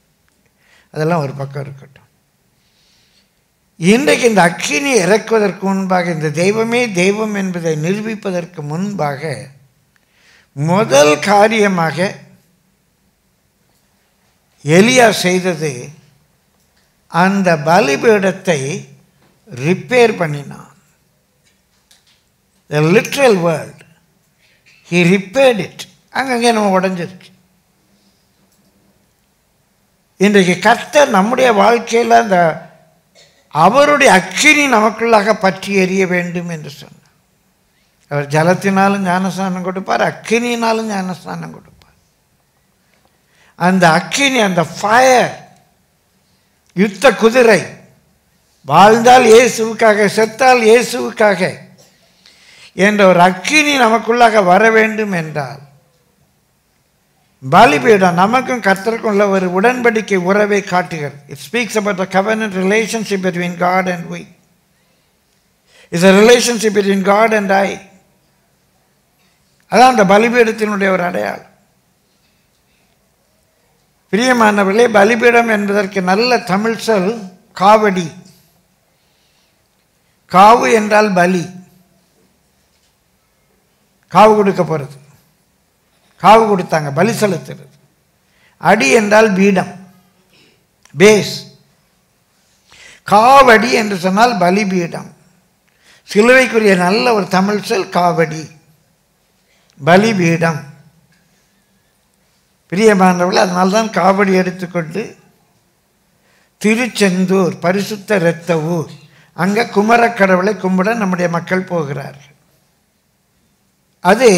அதெல்லாம் ஒரு பக்கம் இருக்கட்டும். இன்றைக்கு இந்த அக்கினி இறக்குவதற்கு முன்பாக, இந்த தெய்வமே தெய்வம் என்பதை நிரூபிப்பதற்கு முன்பாக முதல் காரியமாக எலியா செய்தது அந்த பலிபீடத்தை ரிப்பேர் பண்ணினான். The literal word, he repaired it. அங்கங்கே நம்ம உடஞ்சிருக்கு. இன்றைக்கு கர்த்தர் நம்முடைய வாழ்க்கையில் அந்த அவருடைய அக்கினி நமக்குள்ளாக பற்றி எரிய வேண்டும் என்று சொன்னார். அவர் ஜலத்தினாலும் ஞானஸ்நானம் கொடுப்பார், அக்கினியினாலும் ஞானஸ்நானம் கொடுப்பார். அந்த அக்கினி, அந்த ஃபயர், யுத்த குதிரை, வாழ்ந்தால் இயேசுவுக்காக செத்தால் இயேசுவுக்காக என்ற ஒரு அக்கினி நமக்குள்ளாக வர வேண்டும் என்றால் பலிபீடம் நமக்கும் கர்த்தருக்கும் உள்ள ஒரு உடன்படிக்கை உறவை காட்டுகிறது. It speaks about the covenant relationship between God and we. It's a relationship between God and I. அதான் அந்த பலிபீடத்தினுடைய ஒரு அடையாளம். பிரியமானவர்களே, பலிபீடம் என்பதற்கு நல்ல தமிழ் சொல் காவடி. காவு என்றால் பலி, காவு கொடுக்க போகிறது, காவு கொடுத்தாங்க, பலி செலுத்துறது. அடி என்றால் பீடம், பேஸ். காவடி என்று சொன்னால் பலிபீடம். சிலுவைக்குரிய நல்ல ஒரு தமிழ் சொல் காவடி, பலிபீடம். பிரியமானவர்கள், அதனால்தான் காவடி எடுத்துக்கொண்டு திருச்செந்தூர் பரிசுத்த இரத்த ஊர் அங்கே குமரக்கடவுளை கும்பிட நம்முடைய மக்கள் போகிறார்கள். அது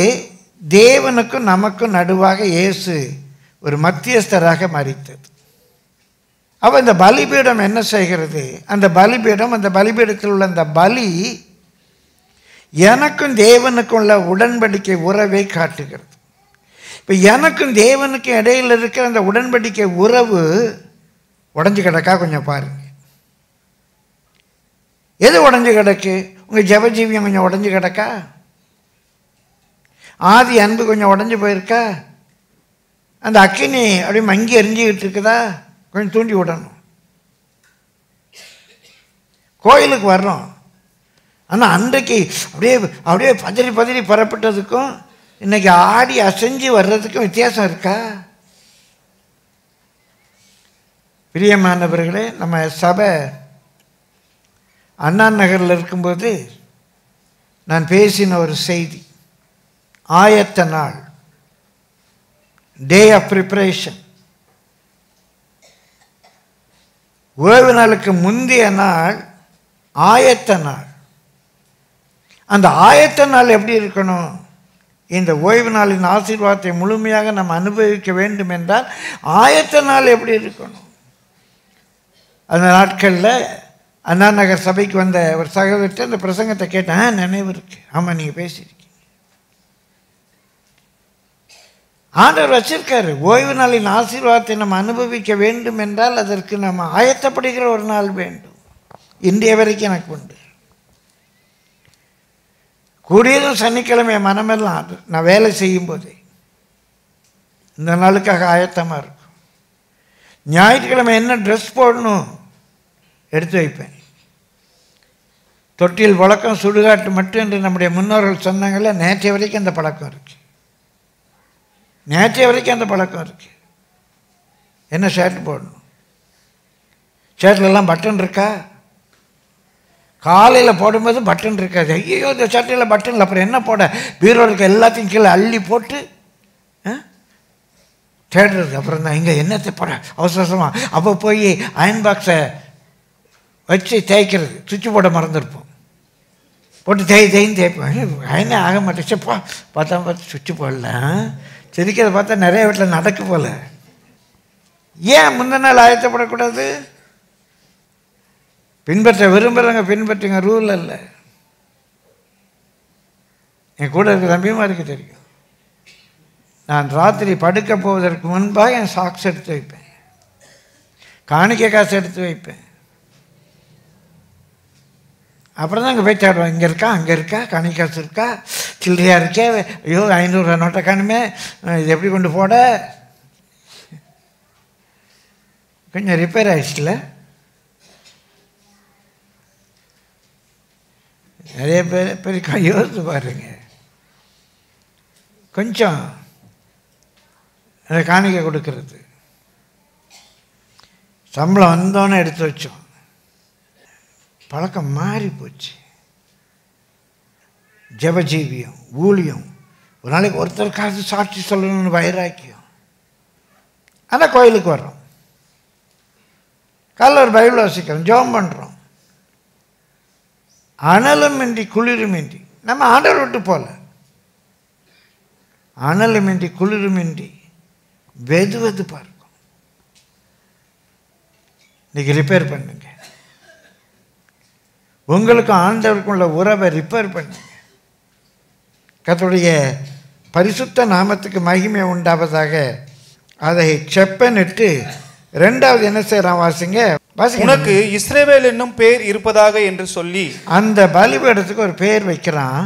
தேவனுக்கும் நமக்கும் நடுவாக இயேசு ஒரு மத்தியஸ்தராக மரித்தது. அப்போ இந்த பலிபீடம் என்ன செய்கிறது? அந்த பலிபீடம், அந்த பலிபீடத்தில் உள்ள அந்த பலி எனக்கும் தேவனுக்கும் உள்ள உடன்படிக்கை உறவை காட்டுகிறது. இப்போ எனக்கும் தேவனுக்கும் இடையில் இருக்கிற அந்த உடன்படிக்கை உறவு உடஞ்சி கிடக்கா? கொஞ்சம் பாருங்க. எது உடஞ்சி கிடக்கு? உங்கள் ஜெபஜீவியம் கொஞ்சம் உடஞ்சி கிடக்கா? ஆதி அன்பு கொஞ்சம் உடஞ்சி போயிருக்கா? அந்த அக்கினி அப்படியே மங்கி எரிஞ்சிக்கிட்டு இருக்குதா? கொஞ்சம் தூண்டி விடணும். கோயிலுக்கு வர்றோம், ஆனால் அன்றைக்கு அப்படியே அப்படியே பதறி பதறி புறப்பட்டதுக்கும் இன்னைக்கு ஆடி அசைஞ்சு வர்றதுக்கும் வித்தியாசம் இருக்கா? பிரியமானவர்களே, நம்ம சபை அண்ணா நகரில் இருக்கும்போது நான் பேசின ஒரு செய்தி, ஆயத்த நாள், டே ஆஃப் ப்ரிப்பரேஷன். ஓய்வு நாளுக்கு முந்தைய நாள் ஆயத்த நாள். அந்த ஆயத்த நாள் எப்படி இருக்கணும்? இந்த ஓய்வு நாளின் ஆசீர்வாதத்தை முழுமையாக நம்ம அனுபவிக்க வேண்டும் என்றால் ஆயத்த நாள் எப்படி இருக்கணும்? அந்த நாட்களில் அண்ணா நகர் சபைக்கு வந்த ஒரு சகோதரர்கிட்ட அந்த பிரசங்கத்தை கேட்டேன். நினைவு இருக்கு. ஆமாம், நீங்கள் பேசியிருக்கீங்க. ஆண்டவர் வச்சிருக்காரு. ஓய்வு நாளின் ஆசீர்வாதத்தை நம்ம அனுபவிக்க வேண்டும் என்றால் அதற்கு நம்ம ஆயத்தப்படுகிற ஒரு நாள் வேண்டும். இன்றைய வரைக்கும் எனக்கு உண்டு. கூடியதும் சனிக்கிழமை மனமெல்லாம் நான் வேலை செய்யும்போதே இந்த நாளுக்காக ஆயத்தமாக இருக்கும். ஞாயிற்றுக்கிழமை என்ன ட்ரெஸ் போடணும் எடுத்து வைப்பேன். தொட்டில் வழக்கம் சுடுகாட்டு மட்டும் என்று நம்முடைய முன்னோர்கள் சொன்னாங்கல்ல, நேற்றைய வரைக்கும் அந்த பழக்கம் இருக்கு. நேற்றைய வரைக்கும் அந்த பழக்கம் இருக்கு. என்ன ஷர்ட் போடணும்? ஷர்ட்லெல்லாம் பட்டன் இருக்கா? காலையில் போடும்போது பட்டன் இருக்காது. ஐயோ, இந்த ஷர்ட்டில் பட்டன் இல்லை, அப்புறம் என்ன போட? பீரோலுக்கு எல்லாத்தையும் கீழே அள்ளி போட்டு தேடுறது. அப்புறம் தான் இங்கே என்னத்தை போட அவசரமாக அப்போ போய் அயன் பாக்ஸை வச்சு தேய்க்கிறது. சுவிட்சு போட மறந்துருப்போம். போட்டு தேய்ன்னு தேய்ப்பேன். அயனே ஆக மாட்டேச்சப்பா. பார்த்து சுவிட்சு போடல. செதுக்கிறத பார்த்தா நிறைய வீட்டில் நடக்கு போல. ஏன் முந்தின நாள் ஆயத்தப்படக்கூடாது? பின்பற்ற விரும்புகிறவங்க பின்பற்றுங்க, ரூல் இல்லை. என் கூட இருக்க தம்பிமாருக்கு தெரியும். நான் ராத்திரி படுக்க போவதற்கு முன்பாக என் சாக்ஸ் எடுத்து வைப்பேன், காணிக்கை காசு எடுத்து வைப்பேன். அப்புறம் தான் இங்கே போய் தேடுவேன். இங்கே இருக்கா, அங்கே இருக்கா, காணிக்கை காசு இருக்கா, சில்லறையாக இருக்கே, ஐயோ 500 நோட்டை காணுமே, இது எப்படி கொண்டு போட? கொஞ்சம் ரிப்பேர் ஆயிடுச்சுல. நிறைய பேர் யோசித்து பாருங்க. கொஞ்சம் அதை காணிக்கை கொடுக்கறது, சம்பளம் வந்தோன்னே எடுத்து வச்சோம். பழக்கம் மாறி போச்சு. ஜபஜீவியம், ஊழியம், ஒரு நாளைக்கு ஒருத்தருக்காவது சாட்சி சொல்லணும்னு வைராக்கியம். ஆனால் கோயிலுக்கு வர்றோம், காலைல ஒரு பைபிள் வாசிக்கிறோம், ஜெபம் பண்ணுறோம். அனலுமின்றி குளிருமின்றி நம்ம ஆண்டவர் விட்டு போல. அனலுமின்றி குளிருமின்றி வெது வெதுப்பாக இருக்கும். இன்னைக்கு ரிப்பேர் பண்ணுங்க. உங்களுக்கும் ஆண்டவருக்கும் உள்ள உறவை ரிப்பேர் பண்ணுங்க. கர்த்தருடைய பரிசுத்த நாமத்துக்கு மகிமை உண்டாவதாக. அதை செப்பனிட்டு ரெண்டாவது என்ன செய்யறான்? வாசிங்க. உனக்கு இஸ்ரவேல் என்னும் பேர் இருப்பதாக என்று சொல்லி அந்த பலிபீடத்துக்கு ஒரு பேர் வைக்கிறான்.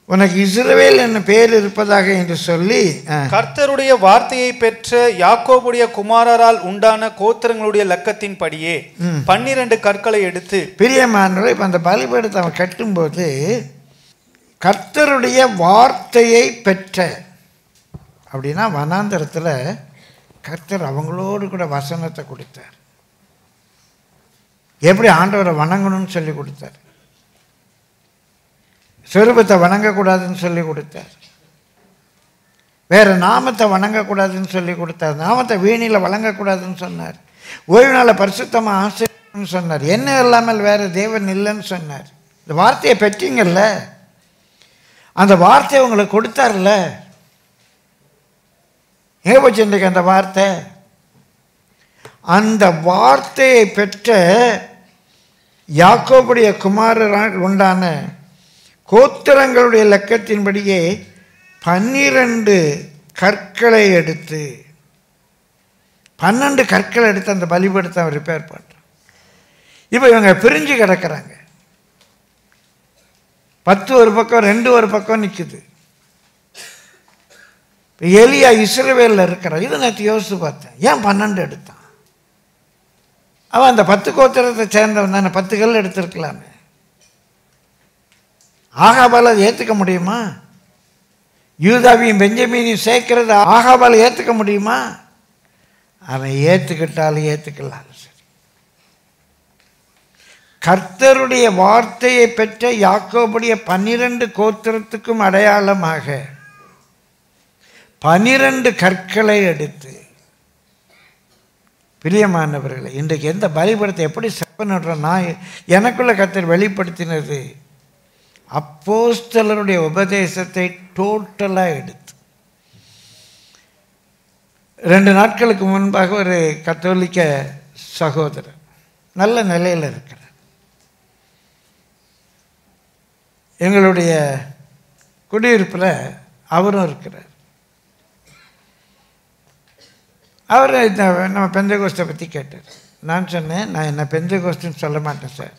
உனக்கு இஸ்ரவேல் என்னும் பேர் இருப்பதாக என்று சொல்லி கர்த்தருடைய வார்த்தையை பெற்ற யாக்கோபுடைய குமாரரால் உண்டான கோத்திரங்களுடைய லக்கத்தின் படியே 12 கற்களை எடுத்து. பிரியமானவர்களே, இப்போ அந்த பலிபீடத்தை அவன் கட்டும்போது கர்த்தருடைய வார்த்தையை பெற்ற அப்படின்னா வனாந்தரத்தில் கர்த்தர் அவங்களோடு கூட வசனத்தை கொடுத்தார். எப்படி ஆண்டவரை வணங்கணும்னு சொல்லி கொடுத்தார். சொரூபத்தை வணங்கக்கூடாதுன்னு சொல்லி கொடுத்தார். வேற நாமத்தை வணங்கக்கூடாதுன்னு சொல்லி கொடுத்தார். நாமத்தை வீணில் வழங்கக்கூடாதுன்னு சொன்னார். ஓய்வு நாளை பரிசுத்தமாக ஆசைன்னு சொன்னார். என்ன இல்லாமல் வேற தேவன் இல்லைன்னு சொன்னார். இந்த வார்த்தையை பெற்றீங்கல்ல, அந்த வார்த்தையை உங்களுக்கு கொடுத்தார்ல. எங்கே போச்சு இன்றைக்கு அந்த வார்த்தை? அந்த வார்த்தையை பெற்ற யாக்கோபுடைய குமாரரால் உண்டான கோத்திரங்களுடைய லக்கத்தின்படியே 12 கற்களை எடுத்து 12 கற்களை எடுத்து அந்த பலிபீடத்தை அவன் ரிப்பேர் பண்ணுறான். இப்போ இவங்க பிரிஞ்சு கிடக்கிறாங்க. 10 ஒரு பக்கம், 2 ஒரு பக்கம் நிற்குது. எலியா இஸ்ரவேலில் இருக்கிறான். இதை நேற்று யோசித்து பார்த்தேன். ஏன் 12 எடுத்தான்? அவன் அந்த 10 கோத்திரத்தை சேர்ந்தவன் தானே, 10 கல் எடுத்திருக்கலாமே. ஆகாபால் அதை ஏற்றுக்க முடியுமா? யூதாவையும் பெஞ்சமீனையும் சேர்க்கிறது ஆகாபால் ஏற்றுக்க முடியுமா? அவன் ஏற்றுக்கிட்டாலும் ஏற்றுக்கலாம். சரி, கர்த்தருடைய வார்த்தையை பெற்ற யாக்கோபுடைய 12 கோத்திரத்துக்கும் அடையாளமாக 12 கற்களை எடுத்து, பிரியமானவர்களே, இன்றைக்கு எந்த பலிபடத்தை எப்படி செப்பனிடுறோம்? நான் எனக்குள்ள கர்த்தர் வெளிப்படுத்தினது அப்போஸ்தலருடைய உபதேசத்தை டோட்டலாக எடுத்து. 2 நாட்களுக்கு முன்பாக ஒரு கத்தோலிக்க சகோதரர் நல்ல நிலையில் இருக்கிறார். எங்களுடைய குடியிருப்பில் அவரும் இருக்கிறார். அவர் நம்ம பெந்தகோஸ்தை பற்றி கேட்டார். நான் சொன்னேன், நான் என்ன பெந்தகோஸ்துன்னு சொல்ல மாட்டேன் சார்,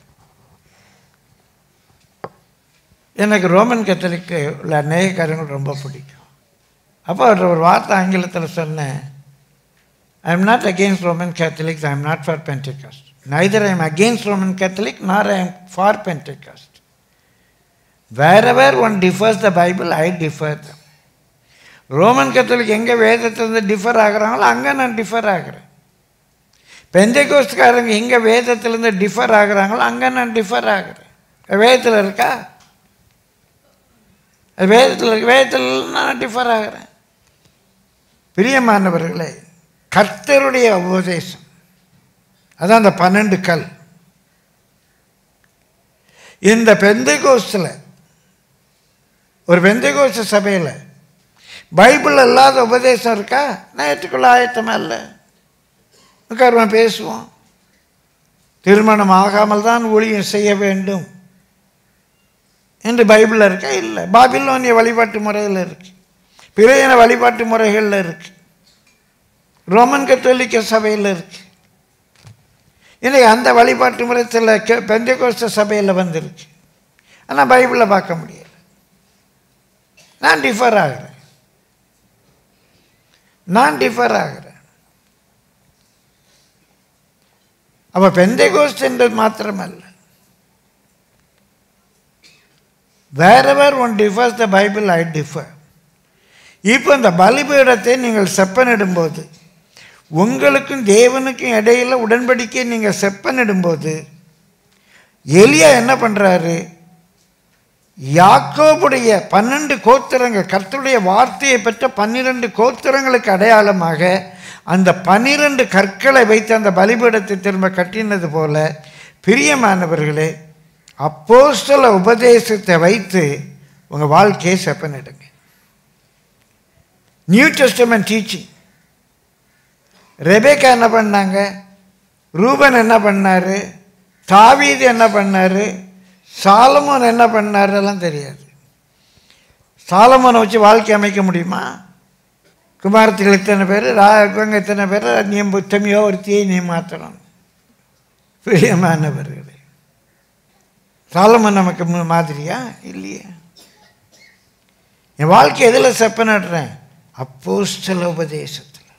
எனக்கு ரோமன் கத்தோலிக்கு உள்ள அநேக காரியங்கள் ரொம்ப பிடிக்கும். அப்போ அவர் ஒரு வார்த்தை ஆங்கிலத்தில் சொன்னேன், I am not against Roman Catholics, I am not for Pentecost. Neither I am against Roman Catholic nor I am for Pentecost. Whoever one differs the Bible, I differ them. Roman Catholic எங்கே வேதத்திலிருந்து differ ஆகிறாங்களோ அங்கே நான் differ ஆகிறேன். பெந்தெகோஸ்ட்காரங்க எங்கே வேதத்திலேருந்து differ ஆகிறாங்களோ அங்கே நான் differ ஆகிறேன். வேதத்தில் இருக்கா? வேதத்தில் நான் டிஃபர் ஆகிறேன். பிரியமானவர்களே, கர்த்தருடைய உபதேசம் அதான் அந்த 12 கல். இந்த பெந்தெகோஸ்டில், ஒரு பெந்தெகோஸ்து சபையில் பைபிள் இல்லாத உபதேசம் இருக்கா? நான் ஏற்றுக்கொள்ள ஆயத்தமாக இல்லை. உட்காருவோம், பேசுவோம். திருமணம் ஆகாமல் தான் ஊழியம் செய்ய வேண்டும் என்று பைபிளில் இருக்கா? இல்லை. பாபிலோனிய வழிபாட்டு முறையில் இருக்கு, பிரேயன வழிபாட்டு முறைகளில் இருக்கு, ரோமன் கத்தோலிக்க சபையில் இருக்கு. இன்னைக்கு அந்த வழிபாட்டு முறை சில பெந்தெகோஸ்து சபையில் வந்திருக்கு. ஆனால் பைபிளில் பார்க்க முடியாது. நான் டிஃபர் ஆகிறேன். அப்போ பெந்தெகோஸ்து என்பது மாத்திரமல்ல, wherever one differs the Bible, I differ. இப்போ இந்த பலிபீடத்தை நீங்கள் செப்பனிடும்போது, உங்களுக்கும் தேவனுக்கும் இடையில் உடன்படிக்கை நீங்கள் செப்பனிடும்போது, எலியா என்ன பண்ணுறாரு? யாக்கோபுடைய 12 கோத்திரங்கள், கர்த்தருடைய வார்த்தையை பெற்ற 12 கோத்திரங்களுக்கு அடையாளமாக அந்த 12 கற்களை வைத்து அந்த பலிபீடத்தை திரும்ப கட்டினது போல, பிரியமானவர்களே, அப்போஸ்தல உபதேசத்தை வைத்து உங்கள் வாழ்க்கையை செப்பனிடுங்க. New Testament teaching. ரெபேக்கா என்ன பண்ணாங்க? ரூபன் என்ன பண்ணார்? தாவீது என்ன பண்ணார்? சாலமோன் என்ன பண்ணார்? எல்லாம் தெரியாது. சாலமோனை வச்சு வாழ்க்கை அமைக்க முடியுமா? குமாரத்திகள் இத்தனை பேர், ராஜங்க இத்தனை பேர், நீ புத்தமையோ ஒருத்தியை நீ மாற்றணும். பிரியமானவர்களே, சாலமோன் நமக்கு மாதிரியா? இல்லையே. என் வாழ்க்கை எதில் செப்பனிடுறேன்? அப்போஸ்தல உபதேசத்தில்.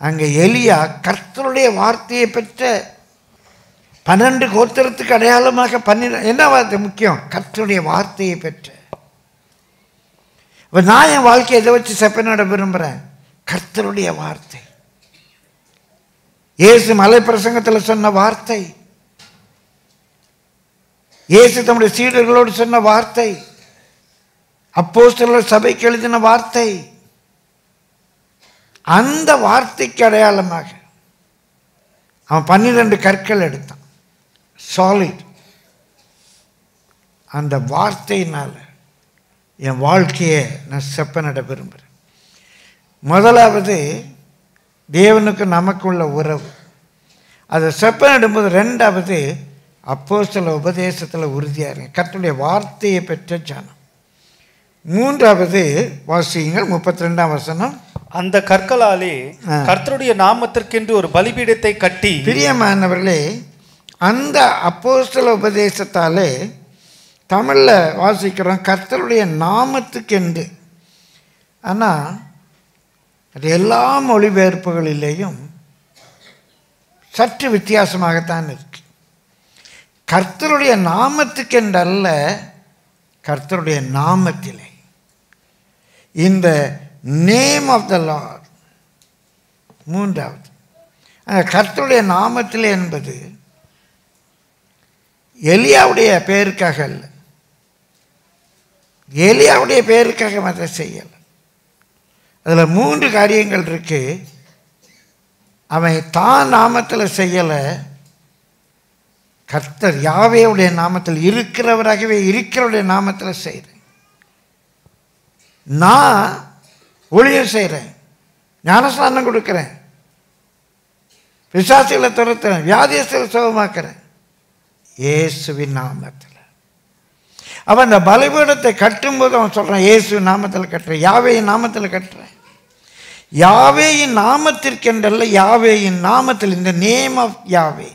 அங்கே எலியா கர்த்தருடைய வார்த்தையை பெற்ற 12 கோத்திரத்துக்கு அடையாளமாக என்ன வார்த்தை முக்கியம்? கர்த்தருடைய வார்த்தையை பெற்ற. இப்போ நான் என் வாழ்க்கையை எதை வச்சு செப்பனிட விரும்புகிறேன்? கர்த்தருடைய வார்த்தை. இயேசு மலை பிரசங்கத்தில் சொன்ன வார்த்தை, இயேசு தம்முடைய சீடர்களோடு சொன்ன வார்த்தை, அப்போஸ்தலர் சபைக்கு எழுதின வார்த்தை, அந்த வார்த்தைக்கு அடையாளமாக அவன் 12 கற்கள் எடுத்தான். சாலிட். அந்த வார்த்தையினால் என் வாழ்க்கையை நான் செப்பனிட விரும்புகிறேன். முதலாவது தேவனுக்கு நமக்குள்ள உறவு, அதை செப்பனிடும்போது. ரெண்டாவது அப்போஸ்தல உபதேசத்தில் உறுதியாக இருங்க, கர்த்தருடைய வார்த்தையை பெற்ற ஜனம். மூன்றாவது வாசியுங்கள் 32ஆம் வசனம். அந்த கற்களாலே கர்த்தருடைய நாமத்திற்கென்று ஒரு பலிபீடத்தை கட்டி. பிரியமானவர்களே, அந்த அப்போஸ்தல உபதேசத்தாலே தமிழில் வாசிக்கிறோம் கர்த்தருடைய நாமத்துக்கென்று. ஆனால் அது எல்லா மொழிபெயர்ப்புகளிலேயும் சற்று வித்தியாசமாகத்தான் இருக்கு. கர்த்தருடைய நாமத்துக்கென்றல்ல, கர்த்தருடைய நாமத்திலே. இந்த நேம் ஆஃப் த லார்ட். மூன்றாவது, கர்த்தருடைய நாமத்திலே என்பது எலியாவுடைய பெயருக்காக அல்ல, எலியாவுடைய பெயருக்காக அதை செய்யலை. அதில் 3 காரியங்கள் இருக்கு. அவன் தான் நாமத்தில் செய்யலை, கர்த்தர் யாவேவுடைய நாமத்தில் இருக்கிறவராகவே இருக்கிறவருடைய நாமத்தில் செய்கிறேன். நான் ஊழியம் செய்கிறேன், ஞானஸ்நானம் கொடுக்குறேன், பிசாசுகளை துரத்துறேன், வியாதியஸ்தரை சுகமாக்குறேன் இயேசுவின் நாமத்தில். அவன் அந்த பலிபீடத்தை கட்டும்போது அவன் சொல்கிறான், இயேசுவின் நாமத்தில் கட்டுறேன், யாவேயின் நாமத்தில் கட்டுறேன். யாவேயின் நாமத்திற்கென்றல்ல, யாவேயின் நாமத்தில், இந்த நேம் ஆஃப் யாவே.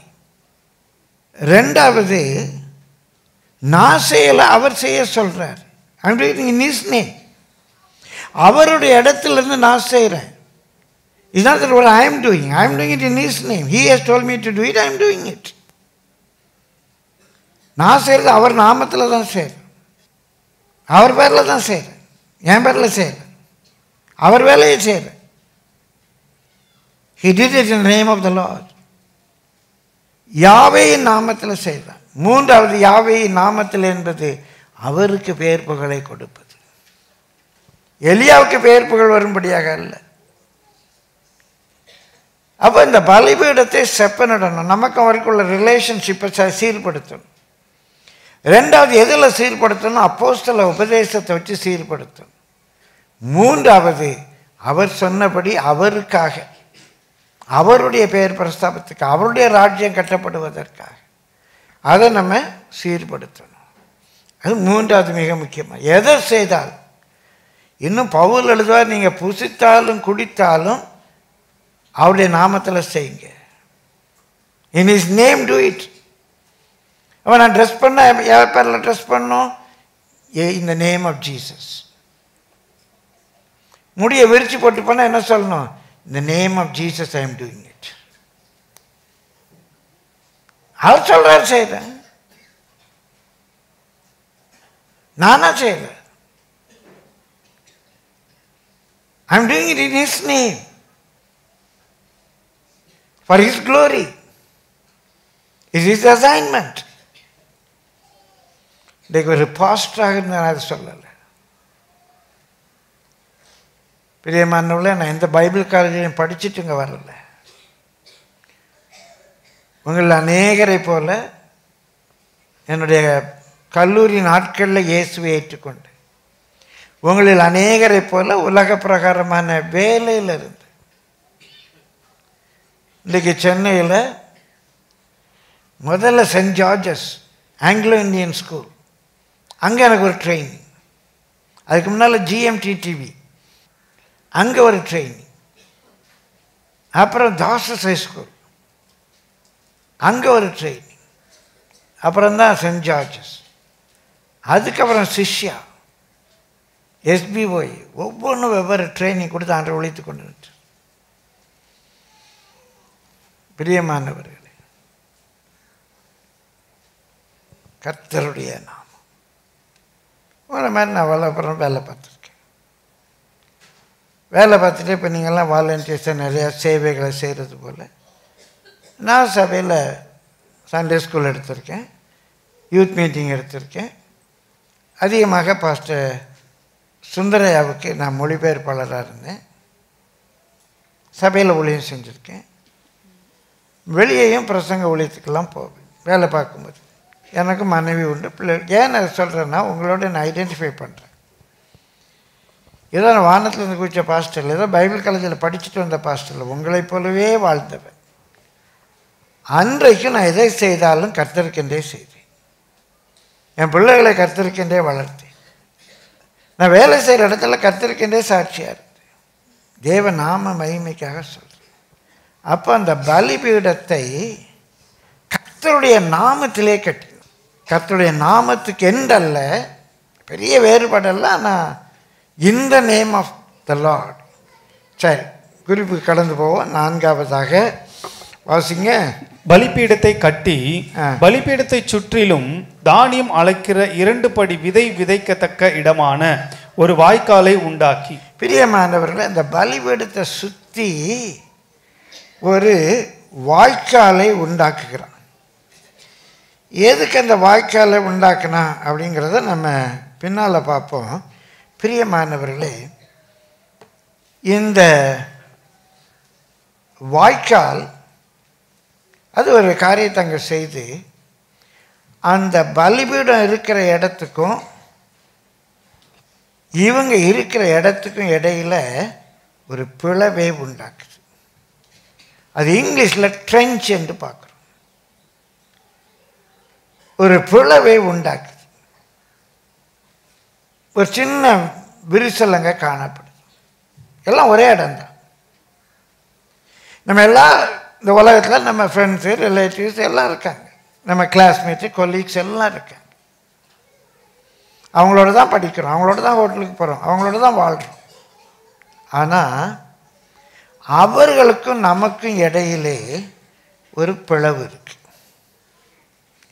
ரெண்டாவது, நான் செய்யலை, அவர் செய்ய சொல்கிறார். இன் ஹிஸ் நேம். அவருடைய இடத்துலேருந்து நான் செய்கிறேன். It's not that what I am doing. I am doing it in his name. He has told me to do it. I am doing it. நான் செய்கிறது அவர் நாமத்தில் தான் செய்கிறேன், அவர் பேரில் தான் செய்கிறேன், என் பேரில் செய்கிறேன், அவர் வேலையை செய்கிறேன். He did it in the name of the Lord. யாவேயின் நாமத்தில் செய்கிறான். மூன்றாவது, யாவேயின் நாமத்தில் என்பது அவருக்கு பெயர் புகழை கொடுப்பது. எலியாவுக்கு பெயர் புகழ் வரும்படியாக அல்ல. அப்போ இந்த பலிபீடத்தை செப்பனிடணும், நமக்கு அவருக்குள்ள ரிலேஷன்ஷிப்பை சீர்படுத்தணும். ரெண்டாவது, எதில் சீர்படுத்தணும்? அப்போஸ்தல உபதேசத்தை வச்சு சீர்படுத்தணும். மூன்றாவது, அவர் சொன்னபடி அவருக்காக, அவருடைய பெயர் பிரஸ்தாபத்துக்கு, அவருடைய ராஜ்யம் கட்டப்படுவதற்காக அதை நம்ம சீர்படுத்தணும். அது மூன்றாவது மிக முக்கியமாக. எதை செய்தால், இன்னும் பவுல் எழுதுவார், நீங்கள் புசித்தாலும் குடித்தாலும் அவருடைய நாமத்தில் செய்யுங்க. In his name do it. அவன் நான் ட்ரெஸ் பண்ண யார் பேரில் ட்ரெஸ் பண்ணோம்? In the name of Jesus. முடியை விரிச்சு போட்டு பண்ண என்ன சொல்லணும்? In the name of Jesus I am doing it. அவர் சொல்றாரு செய்கிறேன், நானா செய்கிறேன். I am doing it in his name, for his glory. It is his assignment. இன்றைக்கு ஒரு பாஸ்டராக நான் அதை சொல்லலை. பிரியமானவர்களே, நான் எந்த பைபிள் காலேஜையும் படிச்சுட்டு இங்கே வரல. உங்களில் அநேகரை போல என்னுடைய கல்லூரி நாட்களில் இயேசுவை ஏற்றுக்கொண்டு, உங்களில் அநேகரை போல உலக பிரகாரமான வேலையில் இருந்து இன்றைக்கு சென்னையில் முதல்ல saint George's Anglo Indian school, அங்கே எனக்கு ஒரு ட்ரைனிங். அதுக்கு முன்னால் GMTTV, அங்கே ஒரு ட்ரைனிங். அப்புறம் தாசஸ் ஹை ஸ்கூல், அங்கே ஒரு ட்ரைனிங். அப்புறம்தான் சென்ட் ஜார்ஜஸ். அதுக்கப்புறம் சிஷ்யா, SBOI, ஒவ்வொன்றும் வெவ்வேறு ட்ரைனிங் கொடுத்து ஆண்டு உழைத்து கொண்டு வந்துட்டு. பிரியமானவர்களே, கர்த்தருடைய நாமம். ஒரு மாதிரி நான் வேலை பார்த்துருக்கேன். வேலை பார்த்துட்டு இப்போ நீங்கள்லாம் வாலண்டியர்ஸாக நிறையா சேவைகளை செய்கிறது போல், நான் சபையில் சண்டே ஸ்கூல் எடுத்திருக்கேன், யூத் மீட்டிங் எடுத்திருக்கேன். அதிகமாக பாஸ்டர் சுந்தரையாவுக்கு நான் மொழிபெயர்ப்பாளராக இருந்தேன். சபையில் ஊழியம் செஞ்சுருக்கேன். வெளியேயும் பிரசங்க ஊழியத்துக்கெல்லாம் போவேன் வேலை பார்க்கும்போது. எனக்கு மனைவி உண்டு, பிள்ளைகள். ஏன் நான் சொல்கிறேன்னா, உங்களோட நான் ஐடென்டிஃபை பண்ணுறேன். ஏதோ நான் வானத்திலேருந்து குதிச்ச பாஸ்டர், ஏதோ பைபிள் காலேஜில் படிச்சுட்டு வந்த பாஸ்டர், உங்களைப் போலவே வாழ்ந்தவன். அன்றைக்கு நான் எதை செய்தாலும் கர்த்தருக்கென்றே செய்தேன். என் பிள்ளைகளை கர்த்தருக்கென்றே வளர்த்தேன். நான் வேலை செய்கிற இடத்துல கர்த்தருக்கென்றே சாட்சியாக இருந்தேன். தேவ நாம மகிமைக்காக சொல்கிறேன். அப்போ அந்த பலிபீடத்தை கர்த்தருடைய நாமத்திலே கட்டி, கர்த்தருடைய நாமத்துக்கு என்றல்ல, பெரிய வேறுபாடல்ல, ஆனால் இந்த நேம் ஆஃப் த லார்ட். சரி, குறிப்புக்கு கடந்து போவோம். 4ஆவதாக வாசிங்க. பலிபீடத்தை கட்டி பலிபீடத்தை சுற்றிலும் தானியம் அழைக்கிற 2 படி விதை விதைக்கத்தக்க இடமான ஒரு வாய்க்காலை உண்டாக்கி. பிரியமானவர்களே, இந்த பலிபீடத்தை சுற்றி ஒரு வாய்க்காலை உண்டாக்குகிறான். எதுக்கு அந்த வாய்க்காலை உண்டாக்குனா அப்படிங்கிறத நம்ம பின்னால் பார்ப்போம். பிரியமானவர்களே, இந்த வாய்க்கால் அது ஒரு காரியத்தை அங்கே செய்து அந்த பலிபீடம் இருக்கிற இடத்துக்கும் இவங்க இருக்கிற இடத்துக்கும் இடையில் ஒரு பிளவை உண்டாக்குது. அது இங்கிலீஷில் ட்ரெஞ்ச் என்று பார்க்குறோம். ஒரு பிளவை உண்டாக்குது. ஒரு சின்ன விரிசல் அங்கே காணப்படுது. எல்லாம் ஒரே இடம்தான். நம்ம எல்லாம் இந்த உலகத்தில் நம்ம ஃப்ரெண்ட்ஸு, ரிலேட்டிவ்ஸ் எல்லாம் இருக்காங்க. நம்ம கிளாஸ்மேட்ஸு, கொலீக்ஸ் எல்லாம் இருக்காங்க. அவங்களோட தான் படிக்கிறோம், அவங்களோட தான் ஹோட்டலுக்கு போகிறோம், அவங்களோட தான் வாழ்கிறோம். ஆனால் அவர்களுக்கும் நமக்கும் இடையிலே ஒரு பிளவு இருக்கு,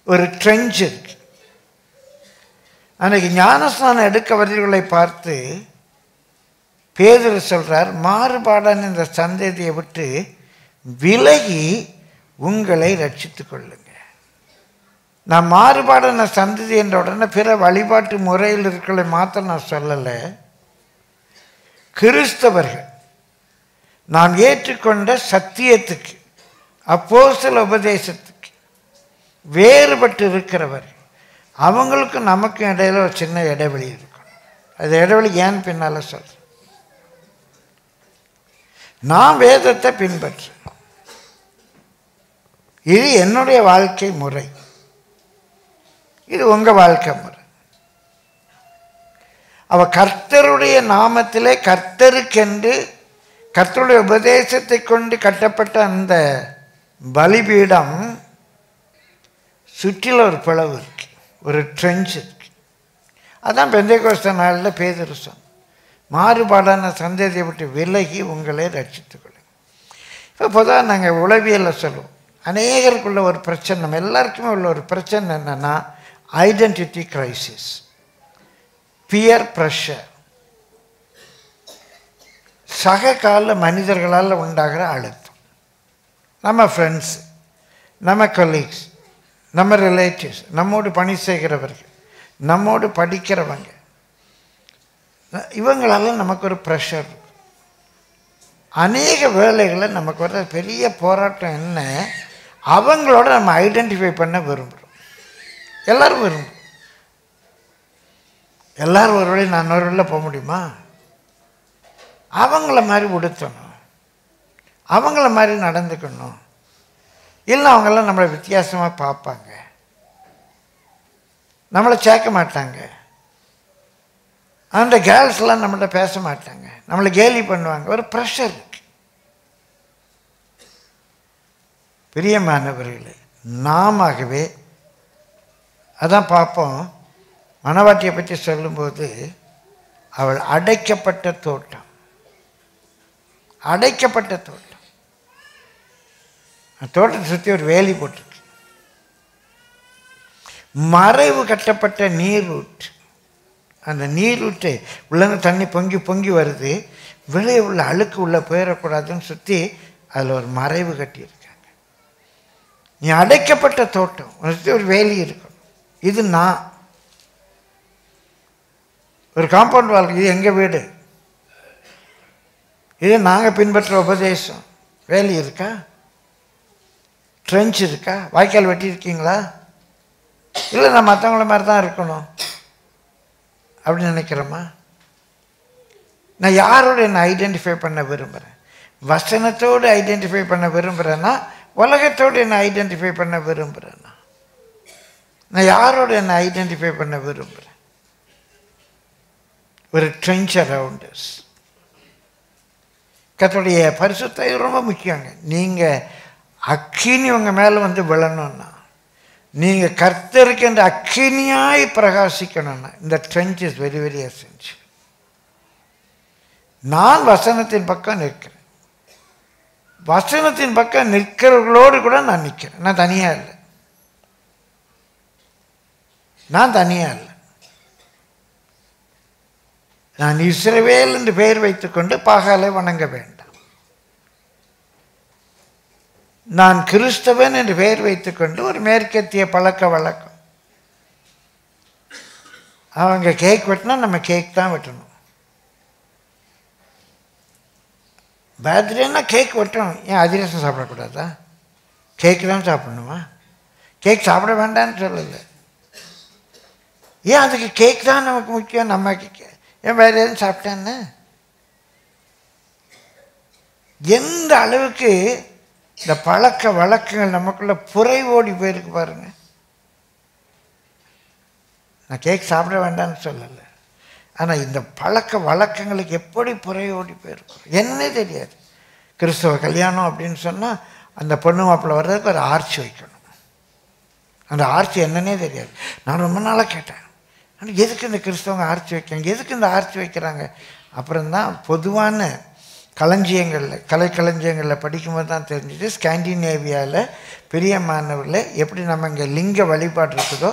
ஒரு ட்ரெஞ்ச் இருக்கு. அன்றைக்கி ஞானஸ்நானம் எடுக்க வருகிறவர்களை பார்த்து பேதுரு சொல்கிறார், மாறுபாடான இந்த சந்ததியை விட்டு விலகி உங்களை ரட்சித்துக் கொள்ளுங்க. நான் மாறுபாடான சந்ததி என்ற உடனே பிற வழிபாட்டு முறையில் இருக்கிற மாத்திரம் நான் சொல்லலை. கிறிஸ்தவர்கள் நாம் ஏற்றுக்கொண்ட சத்தியத்துக்கு, அப்போஸ்தல உபதேசத்துக்கு வேறுபட்டு இருக்கிறவர், அவங்களுக்கும் நமக்கும் இடையில ஒரு சின்ன இடைவெளி இருக்கும். அது இடைவெளி ஏன் பின்னால் சொல்கிறேன். நான் வேதத்தை பின்பற்றேன், இது என்னுடைய வாழ்க்கை முறை, இது உங்கள் வாழ்க்கை முறை. அவ கர்த்தருடைய நாமத்திலே கர்த்தருக்கென்று கர்த்தருடைய உபதேசத்தை கொண்டு கட்டப்பட்ட அந்த பலிபீடம் சுற்றில ஒரு பிளவு இருக்கு, ஒரு ட்ரெஞ்ச் இருக்கு. அதான் பெந்தேகோஸ்தே நாளில் பேதுரு சொன்னார், மாறுபாடான சந்ததியை விட்டு விலகி உங்களை ரட்சித்துக் கொள்ளுங்க. இப்போ பொதுவாக நாங்கள் உளவியலில் சொல்லுவோம், அநேகருக்குள்ள ஒரு பிரச்சனை, நம்ம எல்லாருக்குமே உள்ள ஒரு பிரச்சனை என்னென்னா ஐடென்டிட்டி கிரைசிஸ், பியர் ப்ரெஷர். சக கால மனிதர்களால் உண்டாகிற அழுத்தம். நம்ம ஃப்ரெண்ட்ஸ், நம்ம கொலீக்ஸ், நம்ம ரிலேட்டிவ்ஸ், நம்மோடு பணி செய்கிறவர்கள், நம்மோடு படிக்கிறவங்க, இவங்களால நமக்கு ஒரு ப்ரெஷர் இருக்கும். அநேக வேலைகளில் நமக்கு வர பெரிய போராட்டம் என்ன, அவங்களோட நம்ம ஐடென்டிஃபை பண்ண விரும்புகிறோம். எல்லோரும் விரும்புகிறோம். எல்லோரும் ஒரு வழி நான் ஒரு வழியில் போக முடியுமா? அவங்கள மாதிரி உடுத்தணும், அவங்கள மாதிரி நடந்துக்கணும், இல்லை அவங்கெல்லாம் நம்மளை வித்தியாசமாக பார்ப்பாங்க, நம்மளை சேர்க்க மாட்டாங்க, அந்த கேர்ள்ஸ்லாம் நம்மள்ட்ட பேச மாட்டாங்க, நம்மளை கேலி பண்ணுவாங்க. ஒரு ப்ரெஷர் இருக்கு. பிரியமானவர்களே, நாமவே அதான் பார்ப்போம். மணவாட்டியை பற்றி சொல்லும்போது அவள் அடைக்கப்பட்ட தோட்டம், அடைக்கப்பட்ட தோட்டம். அந்த தோட்டத்தை சுற்றி ஒரு வேலி போட்டிருக்கு, மறைவு கட்டப்பட்ட நீரூற்று. அந்த நீரூற்று உள்ளே தண்ணி பொங்கி பொங்கி வருது, வெளியே உள்ள அழுக்கு உள்ளே போயிடக்கூடாதுன்னு சுற்றி அதில் ஒரு மறைவு கட்டியிருக்காங்க. நீ அடைக்கப்பட்ட தோட்டம், சுற்றி ஒரு வேலி இருக்கணும். இது நான் ஒரு காம்பவுண்ட் வால், இது எங்கள் வீடு, இது நாங்கள் பின்பற்ற உபதேசம். வேலி இருக்கா? ட்ரெஞ்ச் இருக்கா? வாய்க்கால் வெட்டியிருக்கீங்களா? இல்லை நான் மற்றவங்கள மாதிரி தான் இருக்கணும் அப்படின்னு நினைக்கிறோமா? நான் யாரோடு என்னை ஐடென்டிஃபை பண்ண விரும்புகிறேன்? வசனத்தோடு ஐடென்டிஃபை பண்ண விரும்புகிறேன்னா, உலகத்தோடு என்னை ஐடென்டிஃபை பண்ண விரும்புகிறேன்னா, நான் யாரோடு என்னை ஐடென்டிஃபை பண்ண விரும்புகிறேன்? ஒரு ட்ரெஞ்ச் அரவுண்ட் அஸ். கர்த்தருடைய பரிசுத்தம் ரொம்ப முக்கியங்க. நீங்கள் அக்கினி உங்கள் மேலே வந்து விழணும்னா, நீங்கள் கர்த்தருக்கு என்ற அக்கினியாய் பிரகாசிக்கணும்னா, இந்த trench is very very essential. நான் வசனத்தின் பக்கம் நிற்கிறேன், வசனத்தின் பக்கம் நிற்கிறவர்களோடு கூட நான் நிற்கிறேன். நான் தனியாக இல்லை. நான் இஸ்ரவேல் என்று பெயர் வைத்துக்கொண்டு பாகாலை வணங்க வேண்டாம். நான் கிறிஸ்தவன் என்று பெயர் வைத்துக்கொண்டு ஒரு மேற்கத்திய பழக்க வழக்கம். அவங்க கேக் வெட்டினா நம்ம கேக் தான் வெட்டணும். பர்த்டேன்னா கேக் வெட்டணும். ஏன் அதிரசம் சாப்பிடக்கூடாதா? கேக்கு தான் சாப்பிடணுமா? கேக் சாப்பிட வேண்டாம்னு சொல்லலை. ஏன் அதுக்கு கேக் தான் நமக்கு முக்கியம்? நம்ம ஏன் வேறு எதுவும் சாப்பிட்டேன்னு? எந்த அளவுக்கு இந்த பழக்க வழக்கங்கள் நமக்குள்ள புரை ஓடி போயிருக்கு பாருங்க. நான் கேக் சாப்பிட வேண்டாம்னு சொல்லலை. ஆனால் இந்த பழக்க வழக்கங்களுக்கு எப்படி புரை ஓடி போயிருக்கும் என்னன்னே தெரியாது. கிறிஸ்தவ கல்யாணம் அப்படின்னு சொன்னால் அந்த பொண்ணு மாப்பிள்ளை வர்றதுக்கு ஒரு ஆர்ச்சி வைக்கணும். அந்த ஆர்ச்சி என்னன்னே தெரியாது. நான் ரொம்ப நாளாக கேட்டேன், ஆனால் எதுக்கு இந்த கிறிஸ்தவங்க ஆர்ச்சி வைக்கிறாங்க, எதுக்கு இந்த ஆர்ச்சி வைக்கிறாங்க? அப்புறம்தான் பொதுவான களஞ்சியங்களில் கலைக்களஞ்சியங்களில் படிக்கும்போது தான் தெரிஞ்சுது. ஸ்காண்டினேவியாவில் பிரியமானவரில் எப்படி நம்ம இங்கே லிங்க வழிபாடு இருக்குதோ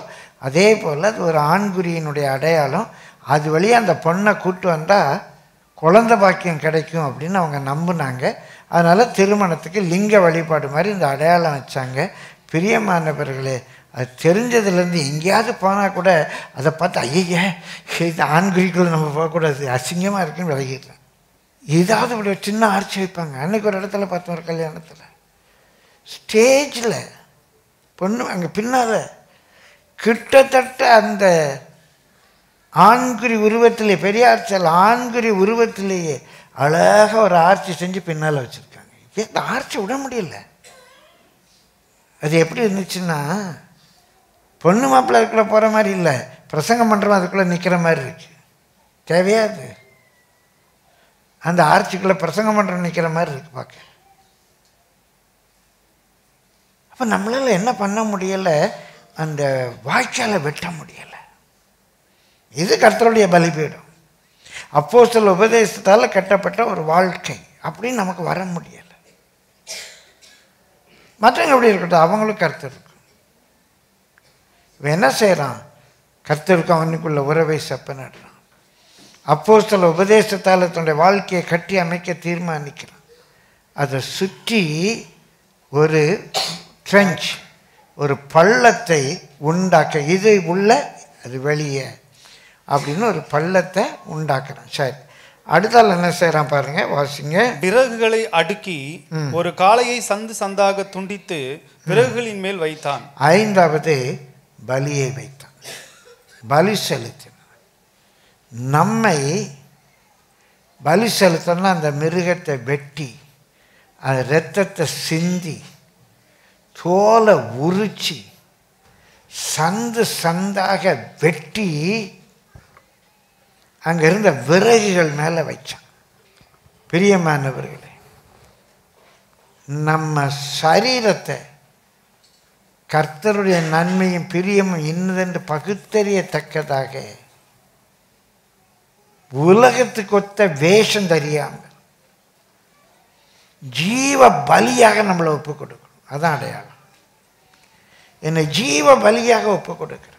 அதே போல் அது ஒரு ஆண்குறியினுடைய அடையாளம். அது வழியாக அந்த பொண்ணை கூட்டு வந்தால் குழந்த பாக்கியம் கிடைக்கும் அப்படின்னு அவங்க நம்பினாங்க. அதனால் திருமணத்துக்கு லிங்க வழிபாடு மாதிரி இந்த அடையாளம் வச்சாங்க. பிரியமானவர்களே, அது தெரிஞ்சதுலேருந்து எங்கேயாவது போனால் கூட அதை பார்த்து ஐயா இது ஆண்குறிக்குள்ள நம்ம போகக்கூடாது, அசிங்கமாக இருக்குன்னு விலகிடுறேன். ஏதாவது இப்படி ஒரு சின்ன ஆர்ச்சி வைப்பாங்க. அன்றைக்கி ஒரு இடத்துல பார்த்தோம், ஒரு கல்யாணத்தில் ஸ்டேஜில் பொண்ணு அங்கே பின்னால் கிட்டத்தட்ட அந்த ஆண்குறி உருவத்திலே, பெரியார் சில ஆண்குறி உருவத்திலேயே அழகாக ஒரு ஆர்ச்சி செஞ்சு பின்னால் வச்சுருக்காங்க. இந்த ஆர்ச்சி விட முடியல. அது எப்படி இருந்துச்சுன்னா பொண்ணு மாப்பிள்ளை அதுக்குள்ளே போகிற மாதிரி இல்லை, பிரசங்கம் பண்ணுறோம் அதுக்குள்ளே நிற்கிற மாதிரி இருக்கு. தேவையாது அந்த ஆர்ச்சிக்குள்ளே பிரசங்கம் பண்ணுறோம் நிற்கிற மாதிரி இருக்கு பார்க்க. அப்போ நம்மளால் என்ன பண்ண முடியலை, அந்த வாய்க்காலை வெட்ட முடியலை. இது கர்த்தருடைய பலிபீடம், அப்போஸ்தலர் உபதேசத்தால் கட்டப்பட்ட ஒரு வாழ்க்கை. அப்படின்னு நமக்கு வர முடியலை. மற்றவங்க எப்படி இருக்கட்டும், அவங்களும் கர்த்தர் இருக்கும். இவன் என்ன செய்கிறான், கர்த்தருக்கும் அவனுக்குள்ள உறவை செப்ப நடுறான். அப்போஸ்தலர் உபதேசத்தால் தன்னுடைய வாழ்க்கையை கட்டி அமைக்க தீர்மானிக்கிறான். அதை சுற்றி ஒரு ட்ரெஞ்ச், ஒரு பள்ளத்தை உண்டாக்க, இது உள்ள அது வெளியே அப்படின்னு ஒரு பள்ளத்தை உண்டாக்குறான். சரி, அடுத்தால் என்ன செய்யறான் பாருங்க, வாசிங்க. விறகுகளை அடுக்கி ஒரு காளையை சந்து சந்தாக துண்டித்து விறகுகளின் மேல் வைத்தான். ஐந்தாவது பலியை வைத்தான், பலி செலுத்தினான். நம்மை பலி செலுத்தனா அந்த மிருகத்தை வெட்டி அது இரத்தத்தை சிந்தி தோலை உரிச்சி சந்து சந்தாக வெட்டி அங்கே இருந்த விறகுகள் மேலே வச்சான். பிரியமானவர்களே, நம்ம சரீரத்தை கர்த்தருடைய நன்மையும் பிரியமும் இன்னதென்று பகுத்தறியத்தக்கதாக உலகத்துக்கு ஒத்த வேஷம் தெரியாமல் ஜீவ பலியாக நம்மளை ஒப்பு கொடுக்கணும். அதான் அடையாளம். என்னை ஜீவ பலியாக ஒப்பு கொடுக்குற.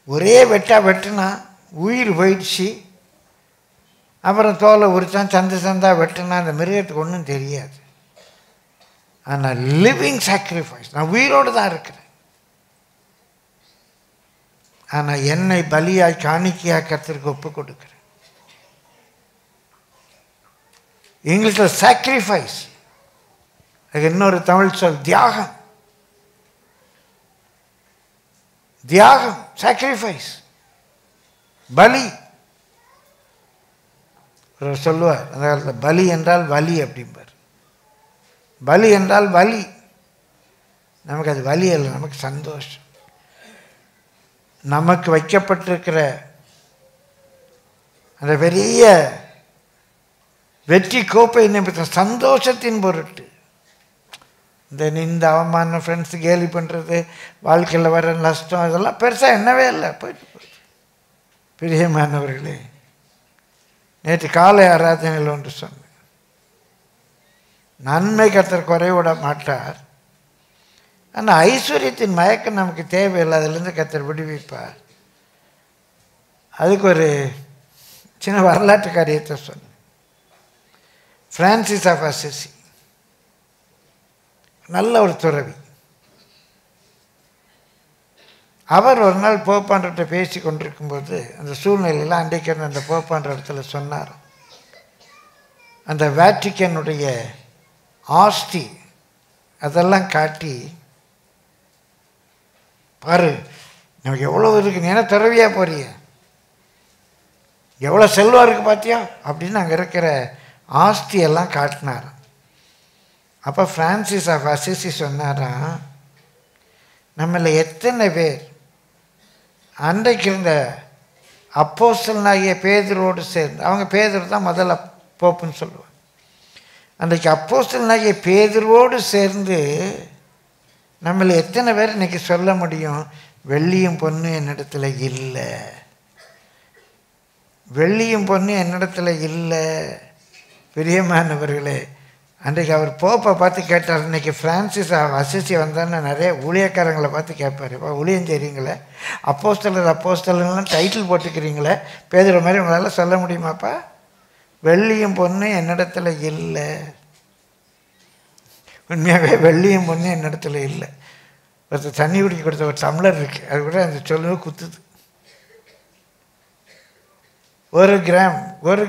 ஒரே வெட்டுனா உயிர் போயிடுச்சு, அப்புறம் தோலை உரித்தான் சந்து சந்தா வெட்டுனா அந்த மிருகத்துக்கு ஒன்றும் தெரியாது. ஆனால் லிவிங் சாக்ரிஃபைஸ், நான் உயிரோடு தான் இருக்கிறேன். ஆனால் என்னை பலியாய் காணிக்கையாக கர்த்தருக்கு ஒப்பு கொடுக்குறேன். இங்கிலீஷில் சாக்ரிஃபைஸ், அதுக்கு இன்னொரு தமிழ் சொல் தியாகம். தியாகம், சாக்ரிஃபைஸ், பலி. சொல்லுவார் அந்த காலத்தில், பலி என்றால் வலி அப்படிம்பார். பலி என்றால் வலி. நமக்கு அது வலி அல்ல, நமக்கு சந்தோஷம். நமக்கு வைக்கப்பட்டிருக்கிற அந்த பெரிய வெற்றி கோப்பை என்ன சந்தோஷத்தின் பொருட்டு. இந்த அவமானம், ஃப்ரெண்ட்ஸு கேலி பண்ணுறது, வாழ்க்கையில் வர நஷ்டம், இதெல்லாம் பெருசாக என்னவே இல்லை, போயிட்டு போயிட்டு. பிரியமானவர்களே, நேற்று காலை ஆராதனையில் ஒன்று சொன்னேன். நன்மை கர்த்தர் குறைவிட மாட்டார். ஆனால் ஐஸ்வர்யத்தின் மயக்கம் நமக்கு தேவையில்லை, அதிலிருந்து கர்த்தர் விடுவிப்பார். அதுக்கு ஒரு சின்ன வரலாற்று காரியத்தை சொன்னேன். பிரான்சிஸ் ஆஃப் அசிசி நல்ல ஒரு துறவி. அவர் ஒரு நாள் போப்பாண்டர்கிட்ட பேசி கொண்டிருக்கும்போது அந்த சூழ்நிலையில் அன்றைக்கு இருந்த அந்த போப்பாண்டர் இடத்துல சொன்னார், அந்த வேட்டிக்கனுடைய ஆஸ்தி அதெல்லாம் காட்டி, பாரு நமக்கு எவ்வளோ இருக்கு, நீ என்ன துறவியாக போறிய, எவ்வளோ செல்வம் இருக்குது பார்த்தியா அப்படின்னு அங்கே இருக்கிற ஆஸ்தியெல்லாம் காட்டினார். அப்போ பிரான்சிஸ் ஆஃப் அசிசி சொன்னாராம், நம்மள எத்தனை பேர் அன்றைக்கு இருந்த அப்போஸ்தலனாகிய பேதுருவோடு சேர்ந்து, அவங்க பேதுரு தான் முதல்ல போப்புன்னு சொல்லுவாங்க, அன்றைக்கு அப்போஸ்தலனாகிய பேதுருவோடு சேர்ந்து நம்மள எத்தனை பேர் இன்னைக்கு சொல்ல முடியும், வெள்ளியும் பொண்ணு என்னிடத்துல இல்லை, வெள்ளியும் பொண்ணு என்னிடத்துல இல்லை. பிரியமானவர்களே, அன்றைக்கு அவர் போப்பை பார்த்து கேட்டார், இன்றைக்கி பிரான்சிஸ் அசிசி வந்தான்னு நிறைய ஊழியக்காரங்களை பார்த்து கேட்பார், இப்போ ஊழியம் செய்கிறீங்களே, அப்போஸ்தலர்லாம் டைட்டில் போட்டுக்கிறீங்களே, பேதுரு மாதிரி உங்களால் சொல்ல முடியுமாப்பா, வெள்ளியும் பொண்ணு என்னிடத்துல இல்லை. உண்மையாகவே வெள்ளியும் பொண்ணு என்னிடத்துல இல்லை. ஒருத்தர் தண்ணி குடிக்க கொடுத்த ஒரு டம்ளர் இருக்குது, அது கூட அந்த சொல்லுவே குத்துது. 1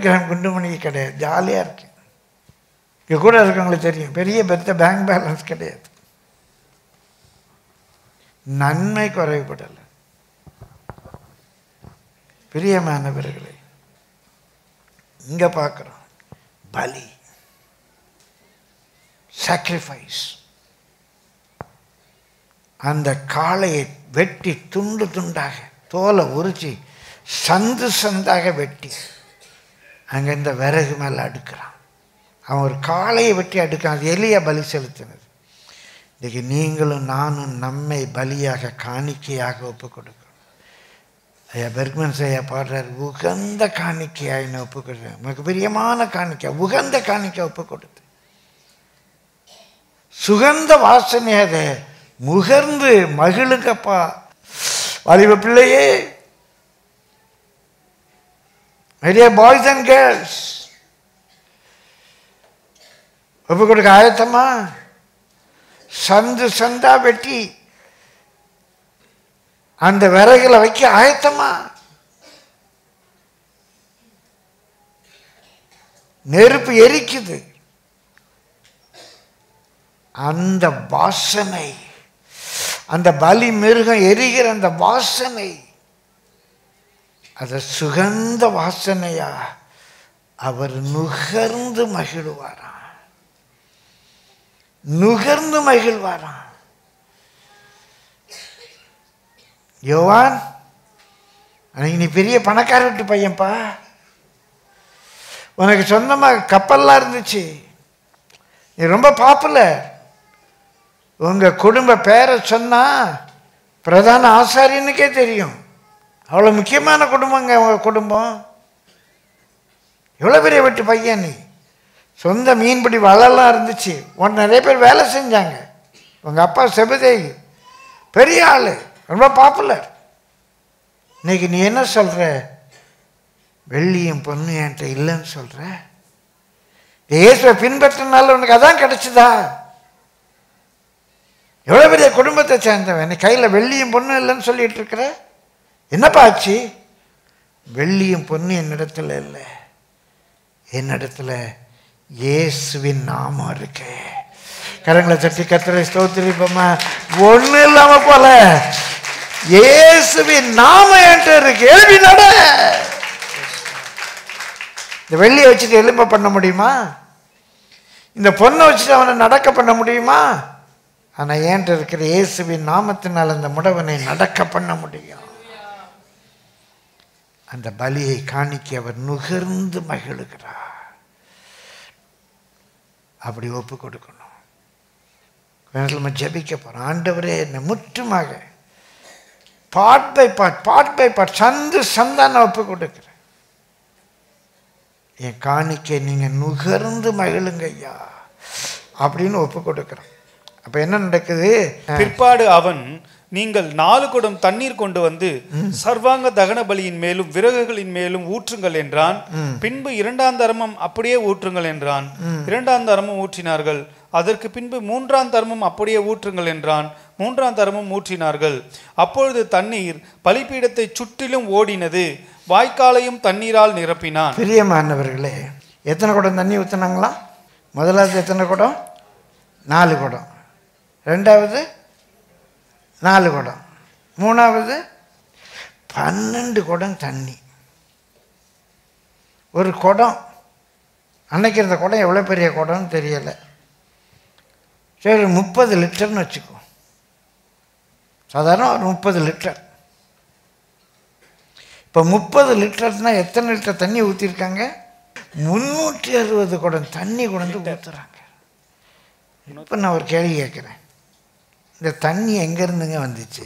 கிராம் குண்டுமணிக்கு கிடையாது, ஜாலியாக இருக்கு. இங்கே கூட இருக்கவங்களுக்கு தெரியும், பெரிய பெருத்த பேங்க் பேலன்ஸ் கிடையாது. நன்மை குறைவுபடலை. பிரியமானவர்களே, இங்கே பார்க்குறோம் பலி, சாக்ரிஃபைஸ். அந்த காளையை வெட்டி துண்டு துண்டாக தோலை உரிச்சி சந்து சந்தாக வெட்டி அங்கே இந்த விறகு மேலே அடுக்கிறான். அவன் ஒரு காளையை வெட்டி அடுக்கான். அது எலியா பலி செலுத்தினது. இன்றைக்கி நீங்களும் நானும் நம்மை பலியாக காணிக்கையாக ஒப்பு கொடுக்கணும். ஐயா பெர்க்மன்ஸ் ஐயா பாடுறார், உகந்த காணிக்கையாக ஒப்பு கொடுக்குறேன், உனக்கு பிரியமான காணிக்கை, உகந்த காணிக்கை ஒப்பு கொடுத்து சுகந்த வாசனை அதை முகர்ந்து மகிழுங்கப்பா. வாலிப பிள்ளையே, நிறைய பாய்ஸ் அண்ட் கேர்ள்ஸ், ஒப்பு கொடுக்க ஆயத்தமா? சந்து சந்தா வெட்டி அந்த விறகுல வைக்க ஆயத்தமா? நெருப்பு எரிக்குது, அந்த வாசனை, அந்த பலி மிருகம் எரிகிற அந்த வாசனை, அது சுகந்த வாசனையா அவர் நுகர்ந்து மகிழ்வாராம், நுகர்ந்து மகிழ்வாராம். யோவான், அன்னைக்கு நீ பெரிய பணக்கார வீட்டு பையன்பா, உனக்கு சொந்தமாக கப்பல்லாம் இருந்துச்சு, நீ ரொம்ப பாப்புலர், உங்க குடும்ப பேரை சொன்னா பிரதான ஆசாரியனுக்கே தெரியும், அவ்வளோ முக்கியமான குடும்பங்க உங்க குடும்பம். எவ்வளோ பெரிய வீட்டு பையன் நீ, சொந்த மீன்பிடி வலைலாம் இருந்துச்சு, உன்னை நிறைய பேர் வேலை செஞ்சாங்க, உங்கள் அப்பா செபதேயி பெரிய ஆள், ரொம்ப பாப்புலர். இன்னைக்கு நீ என்ன சொல்கிற, வெள்ளியும் பொண்ணு என்கிட்ட இல்லைன்னு சொல்கிற? இயேசுவை பின்பற்றினால உனக்கு அதான் கிடைச்சதா? எவ்வளோ பெரிய குடும்பத்தை சேர்ந்தவன், நீ கையில் வெள்ளியும் பொண்ணு இல்லைன்னு சொல்லிட்டு இருக்கிற, என்னப்பா ஆச்சு? வெள்ளியும் பொண்ணு என்னிடத்துல இல்லை, என்னிடத்துல இயேசுவின் நாமம் இருக்கு. கரங்களை தட்டி கர்த்தரை ஸ்தோத்திரிப்போமா. ஒண்ணு இல்லாம போல இயேசுவின் நாமம் என்கிட்ட இருக்கு, எழுப்பி நட. இந்த வெள்ளியை வச்சுட்டு எலும்ப பண்ண முடியுமா? இந்த பொண்ணை வச்சுட்டு அவனை நடக்க பண்ண முடியுமா? ஆனா என்கிட்ட இருக்கிற இயேசுவின் நாமத்தினால் அந்த முடவனை நடக்க பண்ண முடியும். அந்த பலியை காணிக்க அவர் நுகர்ந்து மகிழுகிறார். அப்படி ஒப்பு கொடுக்கணும். நம்ம ஜெபிக்க போறோம். ஆண்டவரே, என்னை முற்றுமாக பார்ட் பை பார்ட் சந்து சந்தா நான் ஒப்பு கொடுக்கிறேன். என் காணிக்கை நீங்க நுகர்ந்து மகிழுங்க ஐயா. அப்படின்னு ஒப்பு கொடுக்குறான். அப்போ என்ன நடக்குது? பிற்பாடு அவன், நீங்கள் 4 குடம் தண்ணீர் கொண்டு வந்து சர்வாங்க தகன பலியின் மேலும் விறகுகளின் மேலும் ஊற்றுங்கள் என்றான். பின்பு 2ஆம் தரமும் அப்படியே ஊற்றுங்கள் என்றான். 2ஆம் தரமும் ஊற்றினார்கள். அதற்கு பின்பு 3ஆம் தரமும் அப்படியே ஊற்றுங்கள் என்றான். 3ஆம் தரமும் ஊற்றினார்கள். அப்பொழுது தண்ணீர் பலிபீடத்தை சுற்றிலும் ஓடினது. வாய்க்காலையும் தண்ணீரால் நிரப்பினான். பிரியமானவர்களே, எத்தனை குடம் தண்ணி ஊற்றினாங்களா? முதலாவது எத்தனை குடம்? 4 குடம். ரெண்டாவது 4 குடம். மூணாவது 12 குடம் தண்ணி. ஒரு குடம், அன்னைக்கு இருந்த குடம் எவ்வளோ பெரிய குடம்னு தெரியலை. சரி, 30 லிட்டர்னு வச்சுக்கோ. சாதாரண ஒரு 30 லிட்டர். இப்போ 30 லிட்டர்னால் எத்தனை லிட்டர் தண்ணி ஊற்றிருக்காங்க? 360 குடம் தண்ணி கொண்டு ஊற்றுறாங்க. இப்போ நான் ஒரு கேள்வி கேட்குறேன், இந்த தண்ணி எங்கேருந்துங்க வந்துச்சு?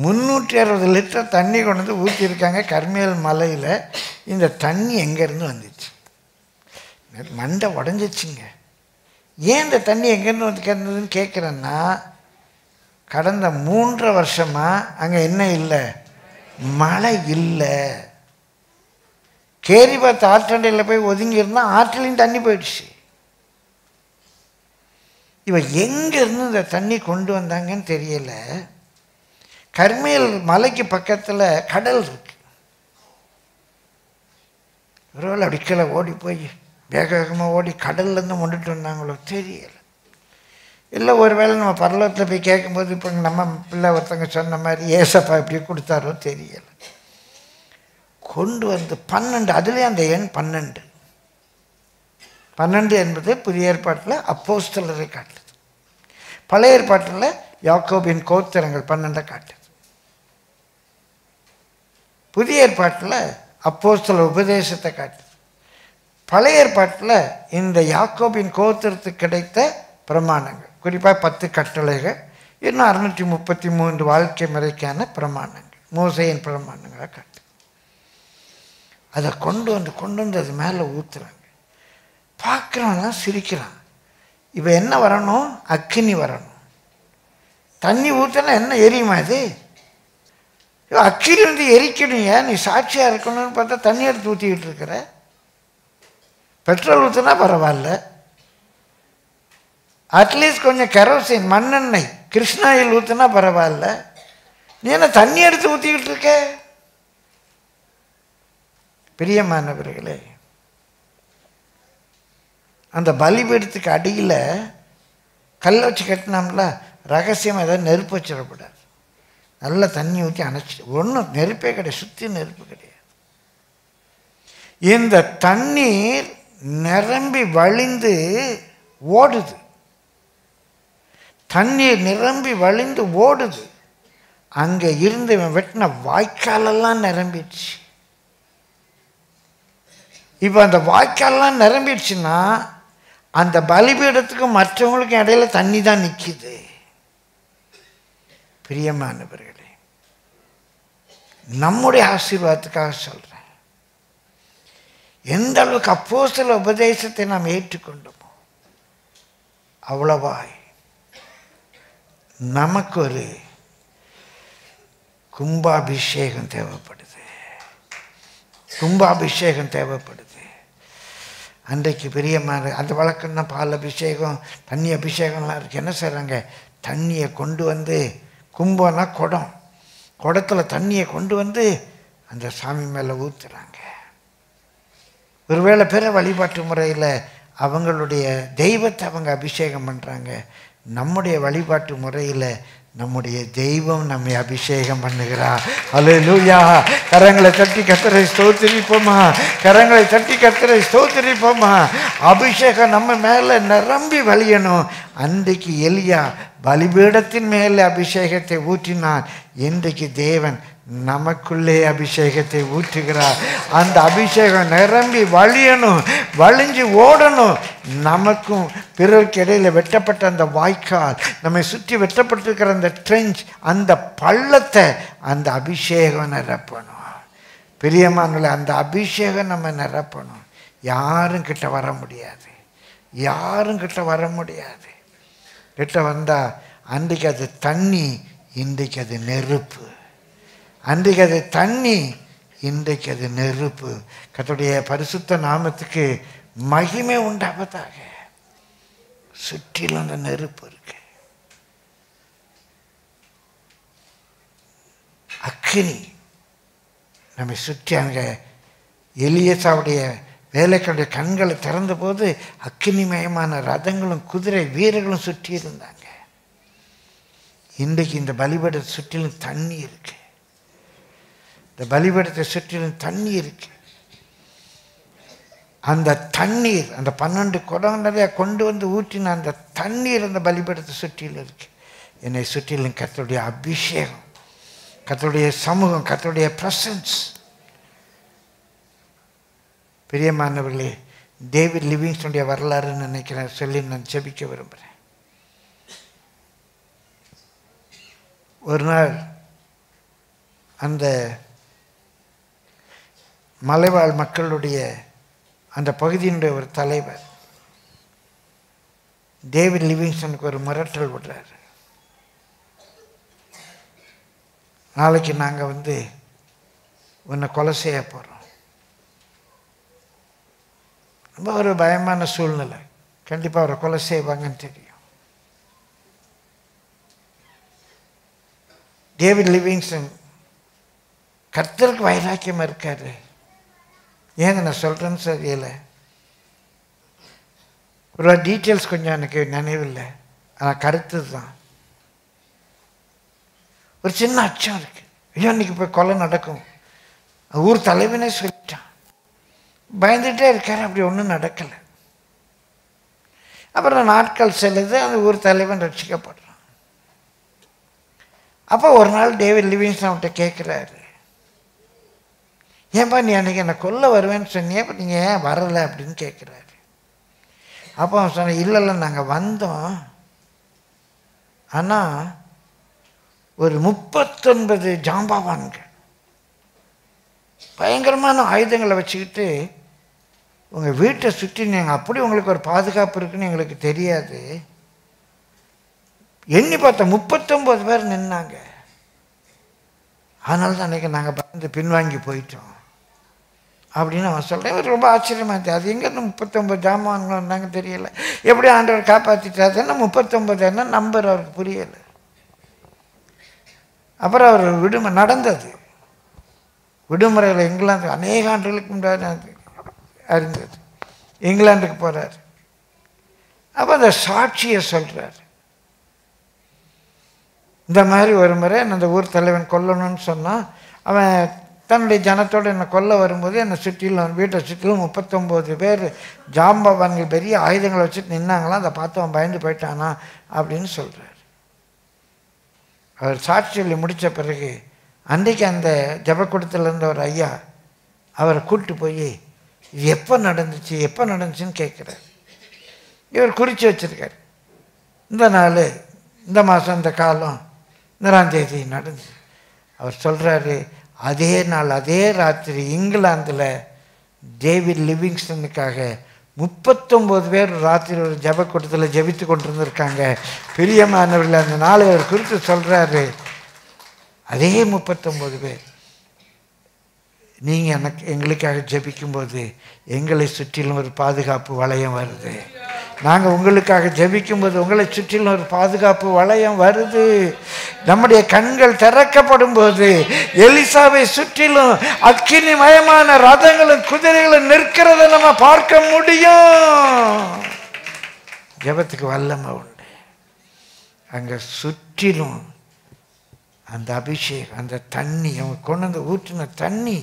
360 லிட்டர் தண்ணி கொண்டு வந்து ஊற்றிருக்காங்க கர்மேல் மலையில். இந்த தண்ணி எங்கேருந்து வந்துச்சு? மண்டை உடஞ்சிச்சிங்க. ஏன் இந்த தண்ணி எங்கேருந்து வந்து கிடந்ததுன்னு கேட்குறேன்னா, கடந்த 3 வருஷமாக அங்கே என்ன இல்லை? மழை இல்லை. கேரிபாத் ஆற்றண்டையில் போய் ஒதுங்கியிருந்தால் ஆற்றிலையும் தண்ணி போயிடுச்சு. இவன் எங்கேருந்து இந்த தண்ணி கொண்டு வந்தாங்கன்னு தெரியல. கர்மேல் மலைக்கு பக்கத்தில் கடல் இருக்கு. ஒருவேளை அடிக்கலை ஓடி போய் வேக வேகமாக ஓடி கடல்லேருந்து கொண்டுட்டு வந்தாங்களோ தெரியலை. இல்லை ஒருவேளை நம்ம பரலோகத்தில் போய் கேட்கும்போது இப்போ நம்ம பிள்ளை ஒருத்தங்க சொன்ன மாதிரி ஏசப்பா இப்படி கொடுத்தாரோ தெரியலை. கொண்டு வந்து 12, அதுலேயே அந்த எண் 12. 12 என்பது புதிய ஏற்பாட்டில் அப்போஸ்தலரை காட்டுது. பழைய ஏற்பாட்டில் யாக்கோபின் கோத்திரங்கள் 12 காட்டுது. புதிய ஏற்பாட்டில் அப்போஸ்தலர் உபதேசத்தை காட்டுது. பழைய ஏற்பாட்டில் இந்த யாக்கோபின் கோத்திரத்துக்கு கிடைத்த பிரமாணங்கள், குறிப்பாக 10 கட்டளைகள், இன்னும் 633 வாழ்க்கை முறைக்கான பிரமாணங்கள், மோசையின் பிரமாணங்களை காட்டு. அதை கொண்டு வந்து அது மேலே ஊற்றுறாங்க. பார்க்குறான்னா சிரிக்கிறான். இப்போ என்ன வரணும்? அக்கினி வரணும். தண்ணி ஊற்றினா என்ன எரியுமா? இது அக்கினி வந்து எரிக்கணும். ஏன் நீ சாட்சியாக இருக்கணும்னு பார்த்தா தண்ணி எடுத்து ஊற்றிக்கிட்டு இருக்கிற? பெட்ரோல் ஊற்றினா பரவாயில்ல, அட்லீஸ்ட் கொஞ்சம் கெரோசின் மண்ணெண்ணெய் கிருஷ்ணாயில் ஊற்றினா பரவாயில்ல. நீ என்ன தண்ணி எடுத்து ஊற்றிக்கிட்டு இருக்க? பிரியமானவர்களே, அந்த பலிபீடத்துக்கு அடியில் கல்லை வச்சு கட்டினோம்ல, ரகசியமாக ஏதாவது நெருப்பு வச்சிடக்கூடாது. நல்லா தண்ணி ஊற்றி அணைச்சிட்டு, ஒன்றும் நெருப்பே கிடையாது, சுற்றி நெருப்பு கிடையாது. இந்த தண்ணீர் நிரம்பி வழிந்து ஓடுது. தண்ணீர் நிரம்பி வழிந்து ஓடுது. அங்கே இருந்து இவன் வெட்டின வாய்க்காலெல்லாம் நிரம்பிடுச்சு. இப்போ அந்த வாய்க்காலெல்லாம் நிரம்பிடுச்சுன்னா அந்த பலிபீடத்துக்கும் மற்றவங்களுக்கும் இடையில தண்ணி தான் நிற்கிது. பிரியமானவர்களே, நம்முடைய ஆசீர்வாதத்துக்காக சொல்கிறேன். எந்த அளவுக்கு அப்போஸ்தல உபதேசத்தை நாம் ஏற்றுக்கொண்டோமோ அவ்வளவாய் நமக்கு ஒரு கும்பாபிஷேகம் தேவைப்படுது. கும்பாபிஷேகம் தேவைப்படுது. அன்றைக்கு பிரியமான அந்த வழக்கம் தான், பால் அபிஷேகம், தண்ணி அபிஷேகம்லாம் இருக்குது. என்ன செய்கிறாங்க? தண்ணியை கொண்டு வந்து, கும்பம்னா குடம், குடத்தில் தண்ணியை கொண்டு வந்து அந்த சாமி மேலே ஊற்றுறாங்க. ஒருவேளை பிற வழிபாட்டு முறையில் அவங்களுடைய தெய்வத்தை அவங்க அபிஷேகம் பண்ணுறாங்க. நம்முடைய வழிபாட்டு முறையில் நம்முடைய தெய்வம் நம்மை அபிஷேகம் பண்ணுகிறார். அல்லேலூயா. கரங்களை தட்டி கர்த்தரை ஸ்தோத்திரிப்போமா? கரங்களை தட்டி கர்த்தரை ஸ்தோத்திரிப்போமா? அபிஷேகம் நம்ம மேலே நிரம்பி வழியணும். அன்றைக்கு எலியா பலிபீடத்தின் மேலே அபிஷேகத்தை ஊற்றினான். இன்றைக்கு தேவன் நமக்குள்ளே அபிஷேகத்தை ஊற்றுகிறார். அந்த அபிஷேகம் நிரம்பி வழியணும், வழிஞ்சு ஓடணும். நமக்கும் பிறருக்கு இடையில வெட்டப்பட்ட அந்த வாய்க்கால், நம்மை சுற்றி வெட்டப்பட்டிருக்கிற அந்த ட்ரெஞ்ச், அந்த பள்ளத்தை அந்த அபிஷேகம் நிரப்பணும். பிரியமானவர்களே, அந்த அபிஷேகம் நம்ம நிரப்பணும். யாரும் கிட்ட வர முடியாது. யாரும் கிட்ட வர முடியாது. கிட்ட வந்தால் அன்றைக்கு அது தண்ணி, இன்றைக்கு அது நெருப்பு. அன்றைக்கு அது தண்ணி, இன்றைக்கு அது நெருப்பு. கர்த்தருடைய பரிசுத்த நாமத்துக்கு மகிமை உண்டாவதாக. சுற்றிலும் அந்த நெருப்பு இருக்கு, அக்கினி நம்மை சுற்றி. அங்கே எலியாசாவுடைய வேலைக்காரருடைய கண்களை திறந்த போது அக்கினிமயமான ரதங்களும் குதிரை வீரர்களும் சுற்றி இருந்தாங்க. இன்றைக்கு இந்த பலிபீடத்தை சுற்றிலும் தண்ணி இருக்கு. இந்த பலிபீடத்தை சுற்றிலும் தண்ணி இருக்கு. அந்த தண்ணீர், அந்த 12 குடம் நிறையா கொண்டு வந்து ஊற்றின அந்த தண்ணீர் அந்த பலிபீடத்தை சுற்றிலும் இருக்கு. என்னை சுற்றிலும் கர்த்தருடைய அபிஷேகம், கர்த்தருடைய சமூகம், கர்த்தருடைய பிரசன்ஸ். பிரியமானவர்களே, டேவிட் லிவிங்ஸ்டனுடைய வரலாறுன்னு நினைக்கிறேன், சொல்லி நான் ஜெபிக்க விரும்புகிறேன். ஒரு நாள் அந்த மலைவாழ் மக்களுடைய அந்த பகுதியினுடைய ஒரு தலைவர் டேவிட் லிவிங்ஸ்டனுக்கு ஒரு மிரட்டல் விடுறாரு. நாளைக்கு நாங்கள் உன்னை கொலை செய்ய போகிறோம். ரொம்ப ஒரு பயமான சூழ்நிலை. கண்டிப்பாக அவரை கொலை செய்வாங்கன்னு தெரியும். டேவிட் லிவிங்ஸ்டன் கர்த்தருக்கு வைராக்கியமாக இருக்காரு. ஏங்க நான் சொல்கிறேன்னு தெரியல, ஒரு டீட்டெயில்ஸ் கொஞ்சம் எனக்கு நினைவில்லை, ஆனால் கருத்து தான். ஒரு சின்ன அச்சம் இருக்கு. ஐயோ இன்னைக்கு போய் கொலை நடக்கும், ஊர் தலைவனே சொல்லிட்டான். பயந்துகிட்டே இருக்காரு, அப்படி ஒன்றும் நடக்கலை. அப்புறம் நாட்கள் செல்லுது, அந்த ஊர் தலைவன் ரட்சிக்கப்படுறான். அப்போ ஒரு நாள் டேவிட் லிவிங்ஸ்டன் அவன்கிட்ட கேட்குறாரு, ஏன்பா நீ அன்றைக்கி என்னை கொல்ல வருவேன்னு சொன்னியே, அப்போ நீங்கள் ஏன் வரலை அப்படின்னு கேட்குறாரு. அப்போ அவன் சொன்ன, இல்லை நாங்கள் வந்தோம், ஆனால் ஒரு 39 ஜாம்பவான்கள் பயங்கரமான ஆயுதங்களை வச்சுக்கிட்டு உங்கள் வீட்டை சுற்றி நீங்கள் அப்படி உங்களுக்கு ஒரு பாதுகாப்பு இருக்குன்னு எங்களுக்கு தெரியாது. எண்ணி பார்த்தா 39 பேர் நின்னாங்க. அதனால தான் அன்றைக்கி நாங்கள் பயந்து பின்வாங்கி போயிட்டோம் அப்படின்னு அவன் சொல்கிறேன். ரொம்ப ஆச்சரியமாக இருந்துச்சு. அது எங்கேருந்து 39 ஜாமான்கள் வந்தாங்க தெரியலை. எப்படி ஆண்டவர் காப்பாற்றிட்டாருன்னா 39 என்ன நம்பர் அவருக்கு புரியலை. அப்புறம் அவர் விடுமுறை நடந்தது. விடுமுறையில் இங்கிலாந்து அநேக ஆண்டுகளுக்கு முன்னாடி அறிந்தது. இங்கிலாந்துக்கு போகிறார். அப்போ அந்த சாட்சியை சொல்கிறார். இந்த மாதிரி ஒரு முறை அந்த ஊர் தலைவன் கொல்லணும்னு சொன்னான். அவன் தன்னுடைய ஜனத்தோடு என்னை கொல்ல வரும்போது என்னை சுற்றிலும் வீட்டை சுற்றிலும் 39 பேர் ஜாம்பவான்கள் பெரிய ஆயுதங்களை வச்சுட்டு நின்னாங்களாம். அதை பார்த்து அவன் பயந்து போயிட்டானா அப்படின்னு சொல்கிறார். அவர் சாட்சி சொல்லி முடித்த பிறகு அன்றைக்கு அந்த ஜபக்கூடத்தில் இருந்த ஒரு ஐயா அவரை கூப்பிட்டு போய் இது எப்போ நடந்துச்சுன்னு கேட்குறார். இவர் குறித்து வச்சுருக்கார். இந்த நாள், இந்த மாதம், இந்த காலம், இந்தராம் தேதி நடந்து. அவர் சொல்கிறாரு, அதே நாள் அதே ராத்திரி இங்கிலாந்தில் டேவிட் லிவிங்ஸ்டனுக்காக 39 பேர் ராத்திரி ஒரு ஜபக்கூட்டத்தில் ஜெபித்து கொண்டு இருந்திருக்காங்க. பிரியமானவர்கள், அந்த நாளை அவர் குறித்து சொல்கிறாரு, அதே 39 பேர் நீங்கள் எங்களுக்காக ஜெபிக்கும்போது எங்களை சுற்றிலும் ஒரு பாதுகாப்பு வளையம் வருது. நாங்கள் உங்களுக்காக ஜெபிக்கும்போது உங்களை சுற்றிலும் ஒரு பாதுகாப்பு வளையம் வருது. நம்முடைய கண்கள் திறக்கப்படும் போது எலிசாவை சுற்றிலும் அக்கினிமயமான ரதங்களும் குதிரைகளும் நிற்கிறத நம்ம பார்க்க முடியும். ஜெபத்துக்கு வல்லமை உண்டு. அங்கே சுற்றிலும் அந்த அபிஷேகம், அந்த தண்ணி, அவங்க கொண்டு வந்து ஊற்றின தண்ணி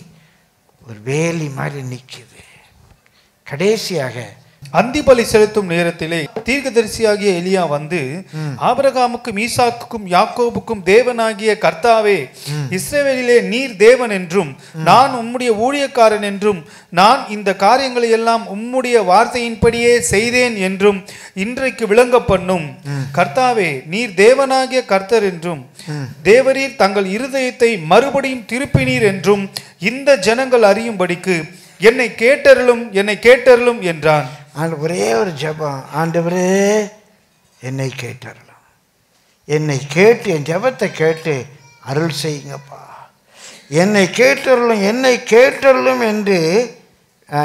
ஒரு வேலி மாதிரி நிற்குது. கடைசியாக அந்திபலி செலுத்தும் நேரத்திலே தீர்க்கதரிசியாகிய எலியா வந்து, ஆபிரகாமுக்கும் ஈசாக்குக்கும் யாக்கோபுக்கும் தேவனாகிய கர்த்தாவே, இஸ்ரவேலிலே நீர் தேவன் என்றும் நான் உம்முடைய ஊழியக்காரன் என்றும் நான் இந்த காரியங்களை எல்லாம் உம்முடைய வார்த்தையின்படியே செய்தேன் என்றும் இன்றைக்கு விளங்க பண்ணும். கர்த்தாவே, நீர் தேவனாகிய கர்த்தர் என்றும் தேவரீர் தங்கள் இருதயத்தை மறுபடியும் திருப்பினீர் என்றும் இந்த ஜனங்கள் அறியும்படிக்கு என்னை கேட்டருளும் என்றான். ஒரே ஒரு ஜெபம், ஆண்டவரே என்னை கேட்டறலாம், என்னை கேட்டு என் ஜெபத்தை கேட்டு அருள் செய்யுங்கப்பா, என்னை கேட்டருளும், என்னை கேட்டருளும் என்று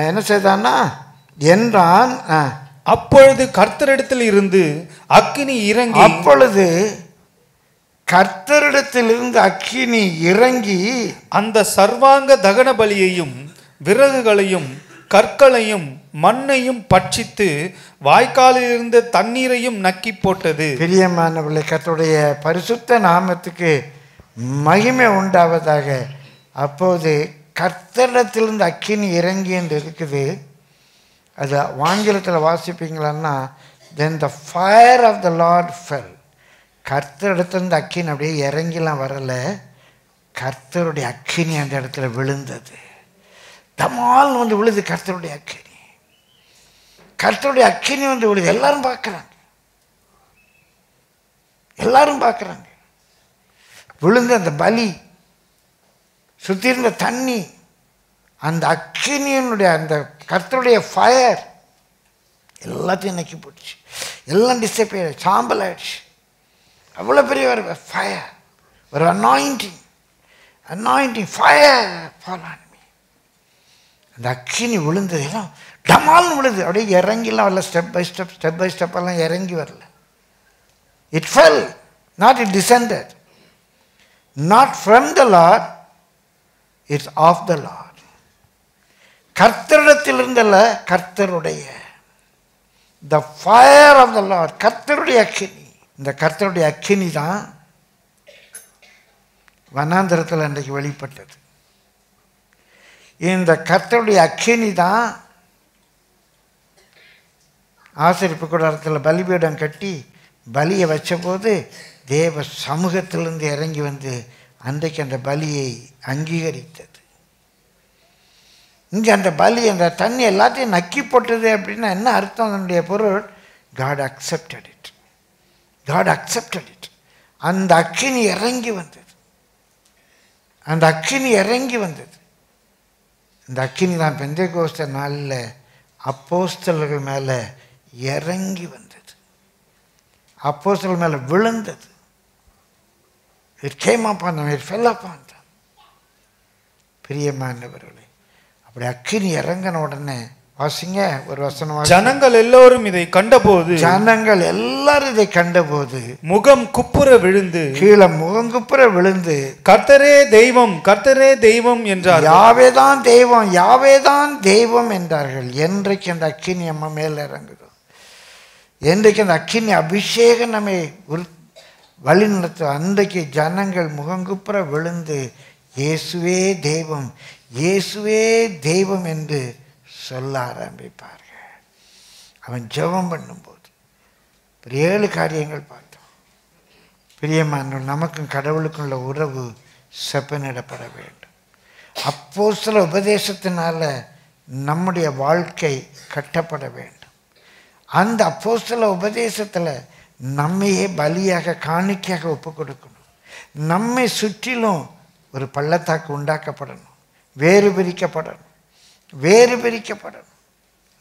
என்ன செய்தான்னா என்றான். அப்பொழுது கர்த்தரிடத்தில் இருந்து அக்கினி இறங்கி, அப்பொழுது கர்த்தரிடத்திலிருந்து அக்கினி இறங்கி அந்த சர்வாங்க தகன பலியையும் விறகுகளையும் கற்களையும் மண்ணையும் பட்சித்து வாய்க்காலில் இருந்த தண்ணீரையும் நக்கி போட்டது. பிரியமானவர்களே, கர்த்தருடைய பரிசுத்த நாமத்துக்கு மகிமை உண்டாவதாக. அப்போது கர்த்தரிடத்திலிருந்து அக்கினி இறங்கி என்று இருக்குது. அது ஆங்கிலத்தில் வாசிப்பீங்களான்னா, then the fire of the Lord fell. கர்த்தரிடத்திலிருந்து அக்கினி அப்படியே இறங்கிலாம் வரலை, கர்த்தருடைய அக்கினி அந்த இடத்துல விழுந்தது. தமால் வந்து விழுது கர்த்தருடைய அக்கினி, கர்த்தருடைய அக்கினி வந்து விழுது. எல்லாரும் பார்க்குறாங்க, எல்லாரும் பார்க்குறாங்க. விழுந்து அந்த பலி, சுற்றி இருந்த தண்ணி, அந்த அக்கினியினுடைய அந்த கர்த்தருடைய ஃபயர் எல்லாத்தையும் நக்கி போட்டுச்சு. எல்லாம் டிஸப்பியர், சாம்பல் ஆயிடுச்சு. அவ்வளோ பெரிய ஒரு ஃபயர், ஒரு anointing, fire fall on me. அந்த அக்கினி விழுந்தது, எல்லாம் டமால்னு விழுது. அப்படியே இறங்கிலாம் வரல, ஸ்டெப் பை ஸ்டெப்பெல்லாம் இறங்கி வரல. It fell, not it descended, not from the Lord, it's of the Lord. கர்த்தரிடத்திலிருந்தல்ல, கர்த்தருடைய, the fire of the Lord, கர்த்தருடைய அக்கினி. இந்த கர்த்தருடைய அக்கினி தான் வனாந்தரத்தில் அன்றைக்கு வெளிப்பட்டது. இந்த கர்த்தருடைய அக்கினி தான் ஆசரிப்பு கூடாரத்தில் பலிபீடம் கட்டி பலியை வச்சபோது தேவ சமூகத்திலிருந்து இறங்கி வந்து அன்றைக்கு அந்த பலியை அங்கீகரித்தது. இங்கே அந்த பலி, அந்த தண்ணி எல்லாத்தையும் நக்கி போட்டது அப்படின்னா என்ன அர்த்தம்? அதனுடைய பொருள், God accepted it. God accepted it. அந்த அக்கினி இறங்கி வந்தது, அந்த அக்கினி இறங்கி வந்தது. இந்த அக்கினி தான் பெந்தெகோஸ்தே நாளில் அப்போஸ்தலர்கள் மேலே இறங்கி வந்தது, அப்போஸ்தலர்கள் மேலே விழுந்தது. It came upon them, it fell upon them. பிரியமானவர்களே, அப்படி அக்கினி இறங்கின உடனே வாசிங்க ஒரு வசனம். ஜனங்கள் எல்லோரும் இதை கண்டபோது, ஜனங்கள் எல்லாரும் இதை கண்டபோது முகம் குப்புற விழுந்து, கீழே முகம் குப்புற விழுந்து, கர்த்தரே தெய்வம், கர்த்தரே தெய்வம் என்றார். யாவேதான் தெய்வம், யாவேதான் தெய்வம் என்றார்கள். என்றைக்கு அந்த அக்கினி நம்ம மேல இறங்குதோ, என்றைக்கு அந்த அக்கினி அபிஷேகம் நம்மை வழி நடத்தும், அன்றைக்கு ஜனங்கள் முகங்குப்புற விழுந்து இயேசுவே தெய்வம், இயேசுவே தெய்வம் என்று சொல்ல ஆரம்பிப்பார்கள். அவன் ஜெபம் பண்ணும்போது 7 காரியங்கள் பார்த்தோம். பிரியமான நமக்கும் கடவுளுக்கும் உள்ள உறவு செப்பனிடப்பட வேண்டும். அப்போஸ்தல உபதேசத்தினால நம்முடைய வாழ்க்கை கட்டப்பட வேண்டும். அந்த அப்போஸ்தல உபதேசத்தில் நம்மையே பலியாக காணிக்கையாக ஒப்பு கொடுக்கணும். நம்மை சுற்றிலும் ஒரு பள்ளத்தாக்கு உண்டாக்கப்படணும், வேறு பிரிக்கப்படணும், வேறு பிரிக்கப்படணும்.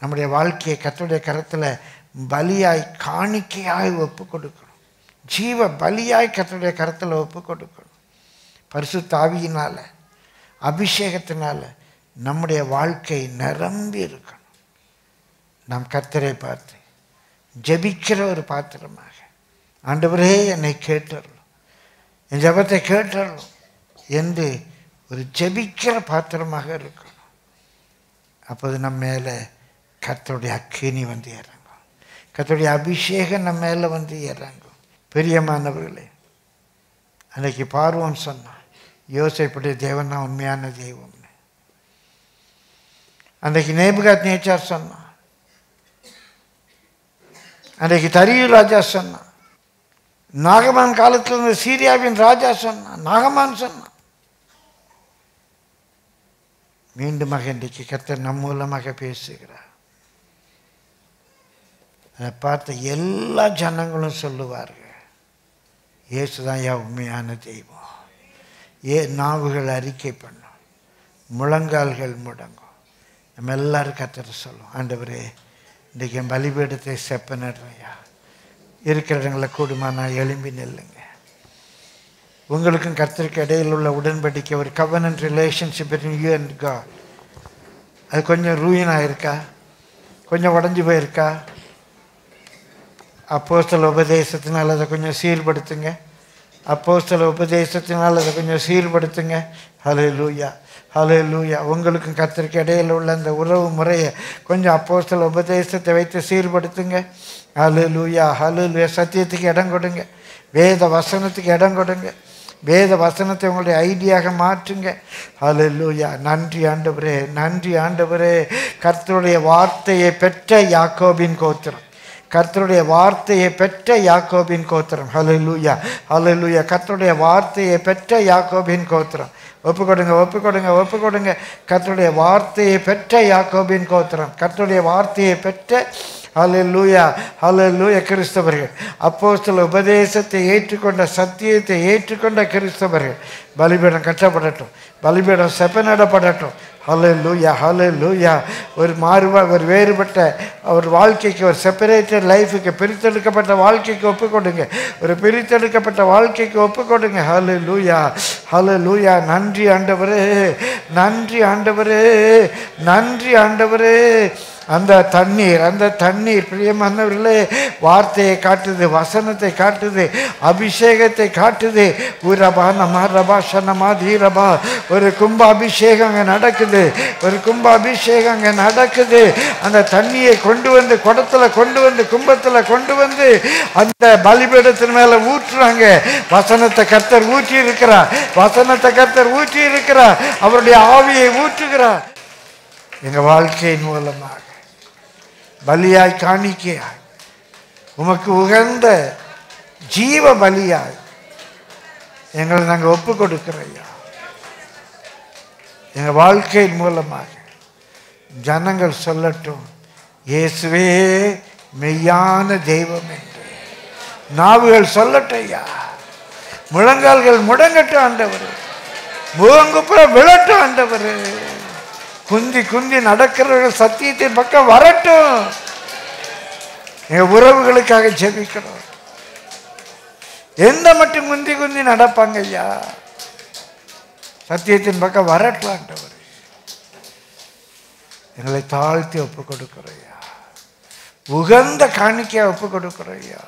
நம்முடைய வாழ்க்கையை கர்த்தருடைய கரத்தில் பலியாய் காணிக்கையாய் ஒப்பு கொடுக்கணும். ஜீவ பலியாய் கர்த்தருடைய கரத்தில் ஒப்பு கொடுக்கணும். பரிசுத்த ஆவியினால, அபிஷேகத்தினால நம்முடைய வாழ்க்கை நிரம்பி இருக்கணும். நாம் கர்த்தரை பார்த்து ஜெபிக்கிற ஒரு பாத்திரமாக, ஆண்டவரே என்னை கேட்டறலும், என் ஜெபத்தை கேட்டறலும் என்று ஒரு ஜெபிக்கிற பாத்திரமாக இருக்கணும். அப்போது நம்ம மேலே கர்த்தருடைய அக்கினி வந்து இறங்கும், கர்த்தருடைய அபிஷேகம் நம்ம மேலே வந்து இறங்கும். பிரியமானவர்களே, அன்றைக்கு பார்வோன் சொன்னான், யோசேப்புடைய தேவன் தான் உண்மையான தெய்வம்னு. அன்றைக்கு நேபுகாத் நேச்சார் சொன்னான், அன்றைக்கு தரியு ராஜா சொன்னான், நாகமான் காலத்தில் இருந்த சீரியாவின் ராஜா சொன்னான், நாகமான் சொன்னான். மீண்டுமாக இன்றைக்கு கர்த்தர் நம் மூலமாக பேசுகிறார். அதை பார்த்த எல்லா ஜனங்களும் சொல்லுவார்கள், இயேசுதான் யா உண்மையான தெய்வம். நாவுகள் அறிக்கை பண்ணும், முழங்கால்கள் முடங்கும். நம்ம எல்லாரும் கர்த்தர் சொல்லுவோம், ஆண்டவரே இன்றைக்கு என் பலிபீடத்தை செப்பனிடுறையா. இருக்கிற இடங்களை கூடுமானா எழும்பி நில்லுங்க. உங்களுக்கும் கர்த்தருக்கு இடையில் உள்ள உடன்படிக்கை, ஒரு covenant relationship between you and God, அது கொஞ்சம் ரூயினாக இருக்கா? கொஞ்சம் உடஞ்சி போயிருக்கா? அப்போஸ்தல உபதேசத்தினால் அதை கொஞ்சம் சீர்படுத்துங்க. அப்போஸ்தல உபதேசத்தினால் அதை கொஞ்சம் சீர்படுத்துங்க. ஹல்லேலூயா, ஹல்லேலூயா. உங்களுக்கும் கர்த்தருக்கு இடையில் உள்ள அந்த உறவு முறையை கொஞ்சம் அப்போஸ்தல உபதேசத்தை வைத்து சீர்படுத்துங்க. ஹல்லேலூயா, ஹல்லேலூயா. சத்தியத்துக்கு இடம் கொடுங்க, வேத வசனத்துக்கு இடம் கொடுங்க, வேத வசனத்தை உங்களுடைய ஐடியாக மாற்றுங்க. ஹல்லேலூயா. நன்றி ஆண்டவரே, நன்றி ஆண்டவரே. கர்த்தருடைய வார்த்தையை பெற்ற யாக்கோபின் கோத்திரம், கர்த்தருடைய வார்த்தையை பெற்ற யாக்கோபின் கோத்திரம். ஹல்லேலூயா, ஹல்லேலூயா. கர்த்தருடைய வார்த்தையை பெற்ற யாக்கோபின் கோத்திரம். ஒப்பு கொடுங்க, ஒப்பு கொடுங்க, ஒப்பு கொடுங்க. கர்த்தருடைய வார்த்தையை பெற்ற யாக்கோபின் கோத்திரம், கர்த்தருடைய வார்த்தையை பெற்ற ஹல்லேலூயா, ஹல்லேலூயா கிறிஸ்தவர்கள், அப்போஸ்தல உபதேசத்தை ஏற்றுக்கொண்ட, சத்தியத்தை ஏற்றுக்கொண்ட கிறிஸ்தவர்கள். பலிபீடம் கட்டப்படட்டும், பலிபீடம் செப்பனிடப்படட்டும். ஹல்லேலூயா, ஹல்லேலூயா. ஒரு வேறுபட்ட ஒரு வாழ்க்கைக்கு, ஒரு செப்பரேட்டட் லைஃபுக்கு, பிரித்தெடுக்கப்பட்ட வாழ்க்கைக்கு ஒப்பு கொடுங்க, ஒரு பிரித்தெடுக்கப்பட்ட வாழ்க்கைக்கு ஒப்பு கொடுங்க. ஹல்லேலூயா, ஹல்லேலூயா. நன்றி ஆண்டவரே, நன்றி ஆண்டவரே, நன்றி ஆண்டவரே. அந்த தண்ணீர் பிரியமானவர்களே, வார்த்தையை காட்டுது, வசனத்தை காட்டுது, அபிஷேகத்தை காட்டுது. ஊரபா நம ரபா ஷனமா தீரபா. ஒரு கும்ப அபிஷேகம் அங்கே நடக்குது, ஒரு கும்ப அபிஷேகம் அங்கே நடக்குது. அந்த தண்ணியை கொண்டு வந்து குடத்துல கொண்டு வந்து, கும்பத்துல கொண்டு வந்து அந்த பலிபீடத்தின் மேல ஊற்றுறாங்க. வசனத்தை கர்த்தர் ஊற்றி இருக்கிறார், வசனத்தை கர்த்தர் ஊற்றி இருக்கிறார், அவருடைய ஆவியை ஊற்றுகிறார். எங்க வாழ்க்கையின் மூலமாக பலியாய், காணிக்கையாய், உமக்கு உகந்த ஜீவ பலியாய் எங்களை நாங்கள் ஒப்பு கொடுக்கிறோம். எங்கள் வாழ்க்கையின் மூலமாக ஜனங்கள் சொல்லட்டும், இயேசுவே மெய்யான தெய்வம் என்று. நாவுகள் சொல்லட்டும் ஐயா, முழங்கால்கள் முடங்கட்டும் ஆண்டவர், முகங்குப்புற விழட்டும் ஆண்டவர். குந்தி குந்தி நடக்கிறவர்கள் சத்தியத்தின் பக்கம் வரட்டும். எங்க உறவுகளுக்காக ஜெபிக்கிறோம். எந்த மட்டும் குந்தி குந்தி நடப்பாங்க ஐயா, சத்தியத்தின் பக்கம் வரட்டும் ஆண்டவர். எங்களை தாழ்த்தி ஒப்பு கொடுக்கிறோம் ஐயா, உகந்த காணிக்கையா ஒப்பு கொடுக்கிறோம் ஐயா.